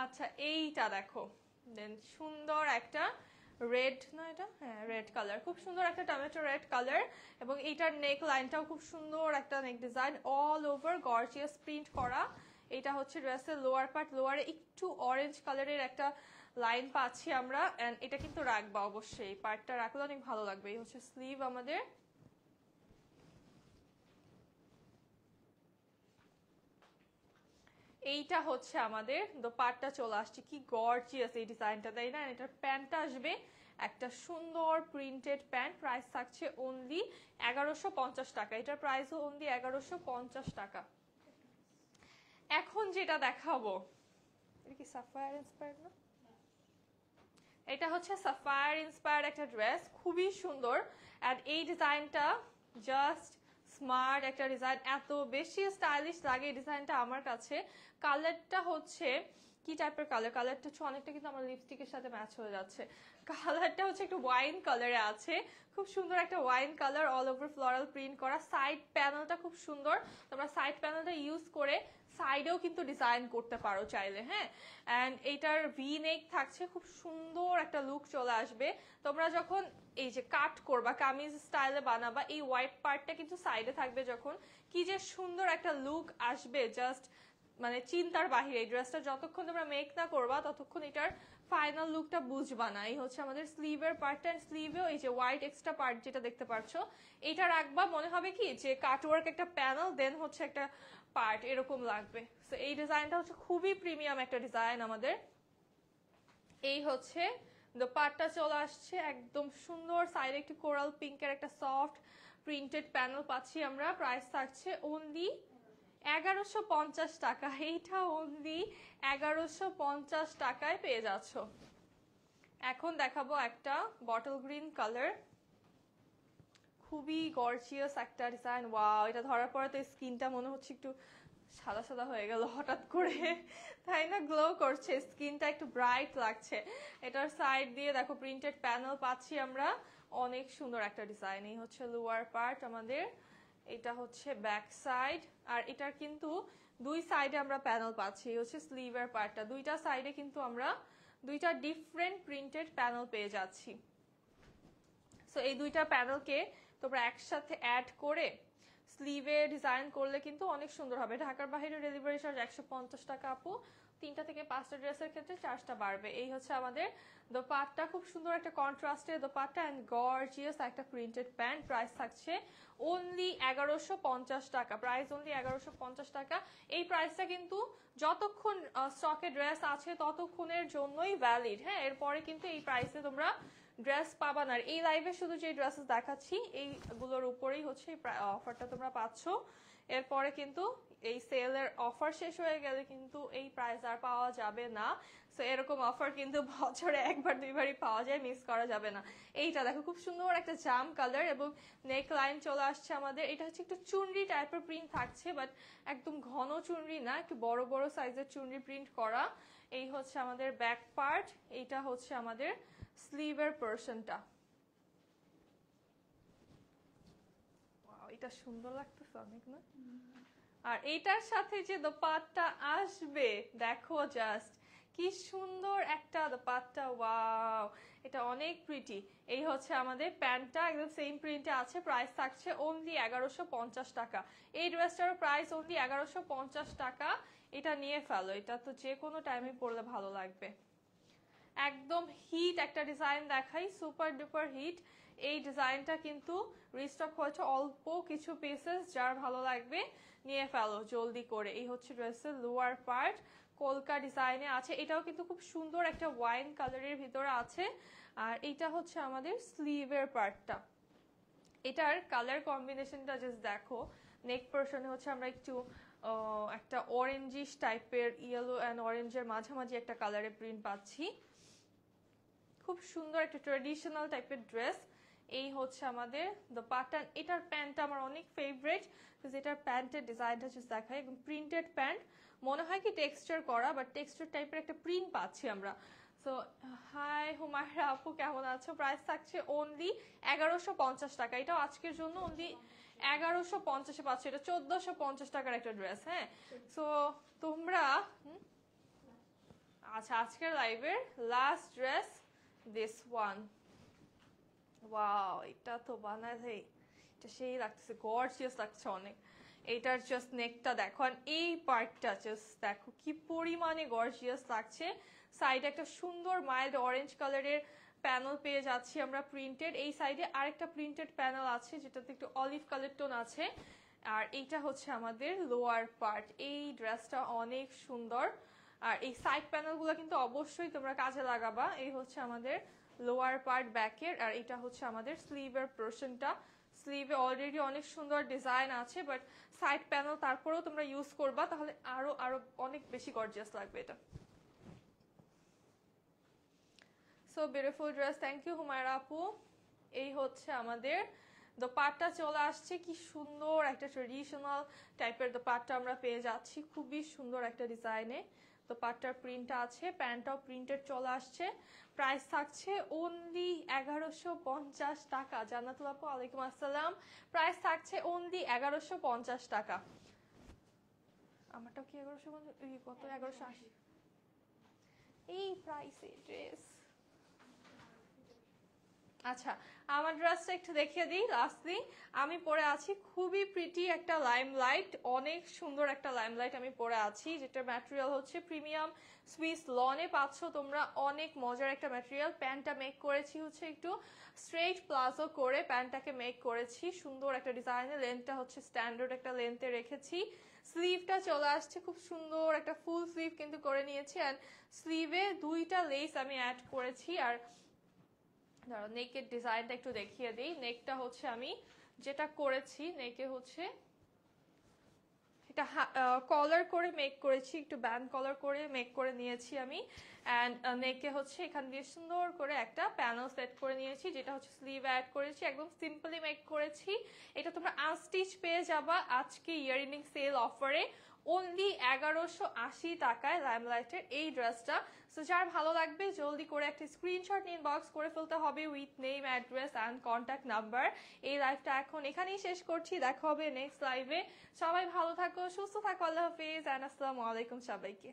আচ্ছা এইটা দেখো, দেন সুন্দর একটা রেড না, এটা হ্যাঁ রেড কালার, খুব সুন্দর একটা টমেটো রেড কালার, এবং এইটার নেক লাইনটাও খুব সুন্দর একটা নেক design, all over gorgeous print করা। এটা হচ্ছে ড্রেসের লোয়ার পার্ট, লোয়ারে একটু অরেঞ্জ কালারের একটা লাইন পাচ্ছি আমরা, এন্ড এটা কিন্তু রাখবা অবশ্যই, পার্টটা রাখলে অনেক ভালো লাগবে। এই হচ্ছে স্লিভ আমাদের। এইটা হচ্ছে আমাদের দোপাট্টা চলে আসছে, কি গর্জিয়াস এই ডিজাইনটা, তাই না? এটার প্যান্টটা আসবে একটা সুন্দর প্রিন্টেড প্যান্ট, প্রাইস থাকছে অনলি 1150 টাকা। এটার প্রাইস অনলি 1150 টাকা। এখন যেটা দেখাবো, এটা কি সাফায়ার ইন্সপায়ার্ড না? এটা হচ্ছে সাফায়ার ইন্সপায়ার্ড একটা ড্রেস, খুবই সুন্দর। অ্যান্ড এই ডিজাইনটা জাস্ট স্মার্ট একটা ডিজাইন, এত বেশি স্টাইলিশ লাগে এই ডিজাইনটা আমার কাছে। কালারটা হচ্ছে কি টাইপের কালার, কালারটা হচ্ছে অনেকটা কিন্তু আমার লিপস্টিকের সাথে ম্যাচ হয়ে যাচ্ছে। কালারটা হচ্ছে একটু ওয়াইন কালারে আছে, খুব সুন্দর একটা wine colour, all over floral print করা। সাইড প্যানেলটা খুব সুন্দর, তোমরা সাইড প্যানেলটা ইউজ করে সাইডেও কিন্তু ডিজাইন করতে পারো চাইলে, হ্যাঁ। অ্যান্ড এইটার ভি নেক থাকছে, খুব সুন্দর একটা লুক চলে আসবে। তোমরা যখন এই যে কাট করবা, কামিজ স্টাইলে বানাবা, এই হোয়াইট পার্টটা কিন্তু সাইডে থাকবে, যখন কি যে সুন্দর একটা লুক আসবে, জাস্ট মানে চিন্তার বাহিরে। এই ড্রেসটা যতক্ষণ তোমরা মেক না করবা ততক্ষণ এটার ফাইনাল লুকটা বুঝবা না। এই হচ্ছে আমাদের স্লিভের পার্টটা, স্লিভেও এই যে হোয়াইট এক্সট্রা পার্ট যেটা দেখতে পাচ্ছ, এটা রাখবা, মনে হবে কি যে কাটওয়ার্ক একটা প্যানেল, দেন হচ্ছে একটা পার্ট, এরকম লাগবে। তো এই ডিজাইনটা হচ্ছে খুবই প্রিমিয়াম একটা ডিজাইন আমাদের। এই হচ্ছে দোপাট্টা চলে আসছে একদম সুন্দর, সাইডে একটু কোরাল পিঙ্কের একটা সফট প্রিন্টেড প্যানেল পাচ্ছি আমরা। প্রাইস থাকছে অনলি 1150 টাকা। এইটা অনলি 1150 টাকায় পেয়ে যাচ্ছ। এখন দেখাবো একটা বটল গ্রিন কালার, খুবই গর্জিয়াস একটা ডিজাইন। ওয়াও, এটা ধরার পরে তো স্কিনটা মনে হচ্ছে একটু সাদা সাদা হয়ে গেল হঠাৎ করে, তাই না? গ্লো করছে, স্কিনটা একটু ব্রাইট লাগছে। এটার সাইড দিয়ে দেখো প্রিন্টেড প্যানেল পাচ্ছি আমরা, অনেক সুন্দর একটা ডিজাইন। এই হচ্ছে লোয়ার পার্ট আমাদের, এটা হচ্ছে ব্যাক সাইড, আর এটার কিন্তু দুই সাইডে আমরা প্যানেল পাচ্ছি। এই হচ্ছে স্লিভের পার্টটা, দুইটা সাইডে কিন্তু আমরা দুইটা ডিফারেন্ট প্রিন্টেড প্যানেল পেয়ে যাচ্ছি। সো এই দুইটা প্যানেলকে তোমরা একসাথে অ্যাড করে স্লিভে ডিজাইন করলে কিন্তু অনেক সুন্দর হবে। ঢাকার বাইরে ডেলিভারি চার্জ 150 টাকা আপু, 3টা থেকে 5টা ড্রেসের ক্ষেত্রে চার্জটা বাড়বে। এই হচ্ছে আমাদের দোপাট্টা, খুব সুন্দর একটা কন্ট্রাস্টের দোপাট্টা অ্যান্ড গর্জিয়াস একটা প্রিন্টেড প্যান্ট। প্রাইস থাকছে অনলি 1150 টাকা, প্রাইস অনলি 1150 টাকা। এই প্রাইসটা কিন্তু যতক্ষণ স্টকে ড্রেস আছে ততক্ষণের জন্যই ভ্যালিড, হ্যাঁ। এরপরে কিন্তু এই প্রাইসে তোমরা ড্রেস পাবা না। এই লাইভে শুধু যে ড্রেসেস দেখাচ্ছি এইগুলোর উপরেই হচ্ছে অফারটা তোমরা পাচ্ছ। এরপরে কিন্তু এই সেলের অফার শেষ হয়ে গেলে কিন্তু এই প্রাইস আর পাওয়া যাবে না। সো এরকম অফার কিন্তু বছরে একবার দুইবারই পাওয়া যায়, মিস করা যাবে না। এইটা দেখো, খুব সুন্দর একটা জাম কালার এবং নেক লাইন চলে আসছে আমাদের। এটা হচ্ছে একটু চুনরি টাইপের প্রিন্ট থাকছে, বাট একদম ঘন চুনরি না, একটু বড় বড় সাইজের চুনরি প্রিন্ট করা। এই হচ্ছে আমাদের ব্যাক পার্ট, এইটা হচ্ছে আমাদের স্লিভের পোরশনটা। এটা সুন্দর লাগতেছে অনেক, না? আর এইটার সাথে যে দোপাট্টা আসবে দেখো, জাস্ট কি সুন্দর একটা দোপাট্টা, ওয়াও, এটা অনেক প্রিটি। এই হচ্ছে আমাদের প্যান্টটা, একদম সেম প্রিন্টে আছে। প্রাইস থাকছে অনলি 1150 টাকা। এই ড্রেসটার প্রাইস অনলি 1150 টাকা। এটা নিয়ে ফেলো, এটা তো যে কোনো টাইমে পরলে ভালো লাগবে। একদম হিট একটা ডিজাইন দেখাই, সুপার ডুপার হিট। এই ডিজাইনটা কিন্তু রিস্টক হয়েছে অল্প কিছু পিসেস, যার ভালো লাগবে নিয়ে ফেলো জলদি করে। এই হচ্ছে ড্রেসের লোয়ার পার্ট, কলকা ডিজাইনে আছে। এটাও কিন্তু খুব সুন্দর একটা ওয়াইন কালারের ভিতরে আছে। আর এটা হচ্ছে আমাদের স্লিভের পার্টটা। এটার কালার কম্বিনেশনটা জাস্ট দেখো। নেক পোরশনে হচ্ছে আমরা একটু একটা অরেঞ্জিশ টাইপের, ইয়েলো অ্যান্ড অরেঞ্জের মাঝামাঝি একটা কালারে প্রিন্ট পাচ্ছি। খুব সুন্দর একটা ট্রেডিশনাল টাইপের ড্রেস। এই হচ্ছে আমাদের দোপাট্টা। এটার প্যান্টটা আমার অনেক ফেভারিট, এটার প্যান্টের ডিজাইনটা জাস্ট দেখায়, এবং প্রিন্টেড প্যান্ট, মনে হয় কি টেক্সচার করা, বাট টেক্সচার টাইপের একটা প্রিন্ট পাচ্ছি আমরা। সো হাই হুমায়রা আপু, কেমন আছো? প্রাইস থাকছে অনলি 1150 টাকা। এটাও আজকের জন্য অনলি 1150-এ পাচ্ছ। এটা 1450 টাকার একটা ড্রেস, হ্যাঁ। সো তোমরা আচ্ছা, আজকের লাইভের last dress, this one. Wow, এটা তো বানায়, এটা সেই লাগতেছে, গর্জিয়াস লাগছে অনেক। এইটার জাস্ট নেকটা দেখো, আর এই পার্টটা জাস্ট দেখো কি পরিমাণে গর্জিয়াস লাগছে। সাইডে একটা সুন্দর মাইল্ড অরেঞ্জ কালারের প্যানেল পেয়ে যাচ্ছি আমরা প্রিন্টেড। এই সাইডে আরেকটা প্রিন্টেড প্যানেল আছে যেটাতে একটু অলিভ কালার টোন আছে। আর এইটা হচ্ছে আমাদের লোয়ার পার্ট। এই ড্রেসটা অনেক সুন্দর, আর এই সাইড প্যানেলগুলো কিন্তু অবশ্যই তোমরা কাজে লাগাবা। এই হচ্ছে আমাদের লোয়ার পার্ট ব্যাকের, আর এটা হচ্ছে আমাদের স্লিভের পোর্শনটা। স্লিভে অলরেডি অনেক সুন্দর ডিজাইন আছে, বাট সাইড প্যানেল তারপরেও তোমরা ইউজ করবা, তাহলে আরো আরো অনেক বেশি গর্জিয়াস লাগবে এটা। So beautiful dress, thank you Humaira আপু। এই হচ্ছে আমাদের দোপাট্টা চলে আসছে, কি সুন্দর একটা ট্রেডিশনাল টাইপের দোপাট্টা আমরা পেয়ে যাচ্ছি, খুবই সুন্দর একটা ডিজাইনে দোপাট্টার প্রিন্টটা আছে, প্যান্টটাও প্রিন্টেড চলে আসছে। প্রাইস থাকছে অনলি 1150 টাকা। জান্নাতুল আপু ওয়ালাইকুম আসসালাম। প্রাইস থাকছে অনলি 1150 টাকা। আমারটাও কি 1150, কত 1180 এই প্রাইসে ড্রেস। আচ্ছা, আমার ড্রেসটা একটু দেখিয়ে দিই লাস্টলি। আমি পরে আছি খুবই প্রিটি একটা লাইম লাইট, অনেক সুন্দর একটা লাইম লাইট আমি পরে আছি, যেটা ম্যাটেরিয়াল হচ্ছে প্রিমিয়াম সুইস লনে পাচ্ছ তোমরা, অনেক মজার একটা ম্যাটেরিয়াল। প্যান্টটা মেক করেছি হচ্ছে একটু স্ট্রেইট প্লাজো করে প্যান্টটাকে মেক করেছি, সুন্দর একটা ডিজাইনের। লেন্থটা হচ্ছে স্ট্যান্ডার্ড একটা লেন্থে রেখেছি। স্লিভটা চলে আসছে খুব সুন্দর একটা ফুল স্লিভ কিন্তু করে নিয়েছি, অ্যান্ড স্লিভে 2টা লেস আমি অ্যাড করেছি। আর নেকের ডিজাইনটা একটু দেখিয়ে দিই। নেকটা হচ্ছে আমি যেটা করেছি, নেকে হচ্ছে এটা কলার করে মেক করেছি, একটু ব্যান্ড কলার করে মেক করে নিয়েছি আমি। অ্যান্ড নেকে হচ্ছে এখান দিয়ে সুন্দর করে একটা প্যানেল সেট করে নিয়েছি, যেটা হচ্ছে স্লিভ অ্যাড করেছি, একদম সিম্পলি মেক করেছি। এটা তোমরা আনস্টিচ পেয়ে যাবা আজকে ইয়ার এন্ডিং সেল অফারে অনলি 1180 টাকায় লাইমলাইটের এই ড্রেসটা। সো যার ভালো লাগবে জলদি করে একটা স্ক্রিনশট নিয়ে ইনবক্স করে ফেলতে হবে with name, address and contact number. এই লাইভটা এখন এখানেই শেষ করছি, দেখা হবে নেক্সট লাইভে। সবাই ভালো থাকো, সুস্থ থাকো, আল্লাহ হাফিজ অ্যান্ড আসসালামু আলাইকুম সবাইকে।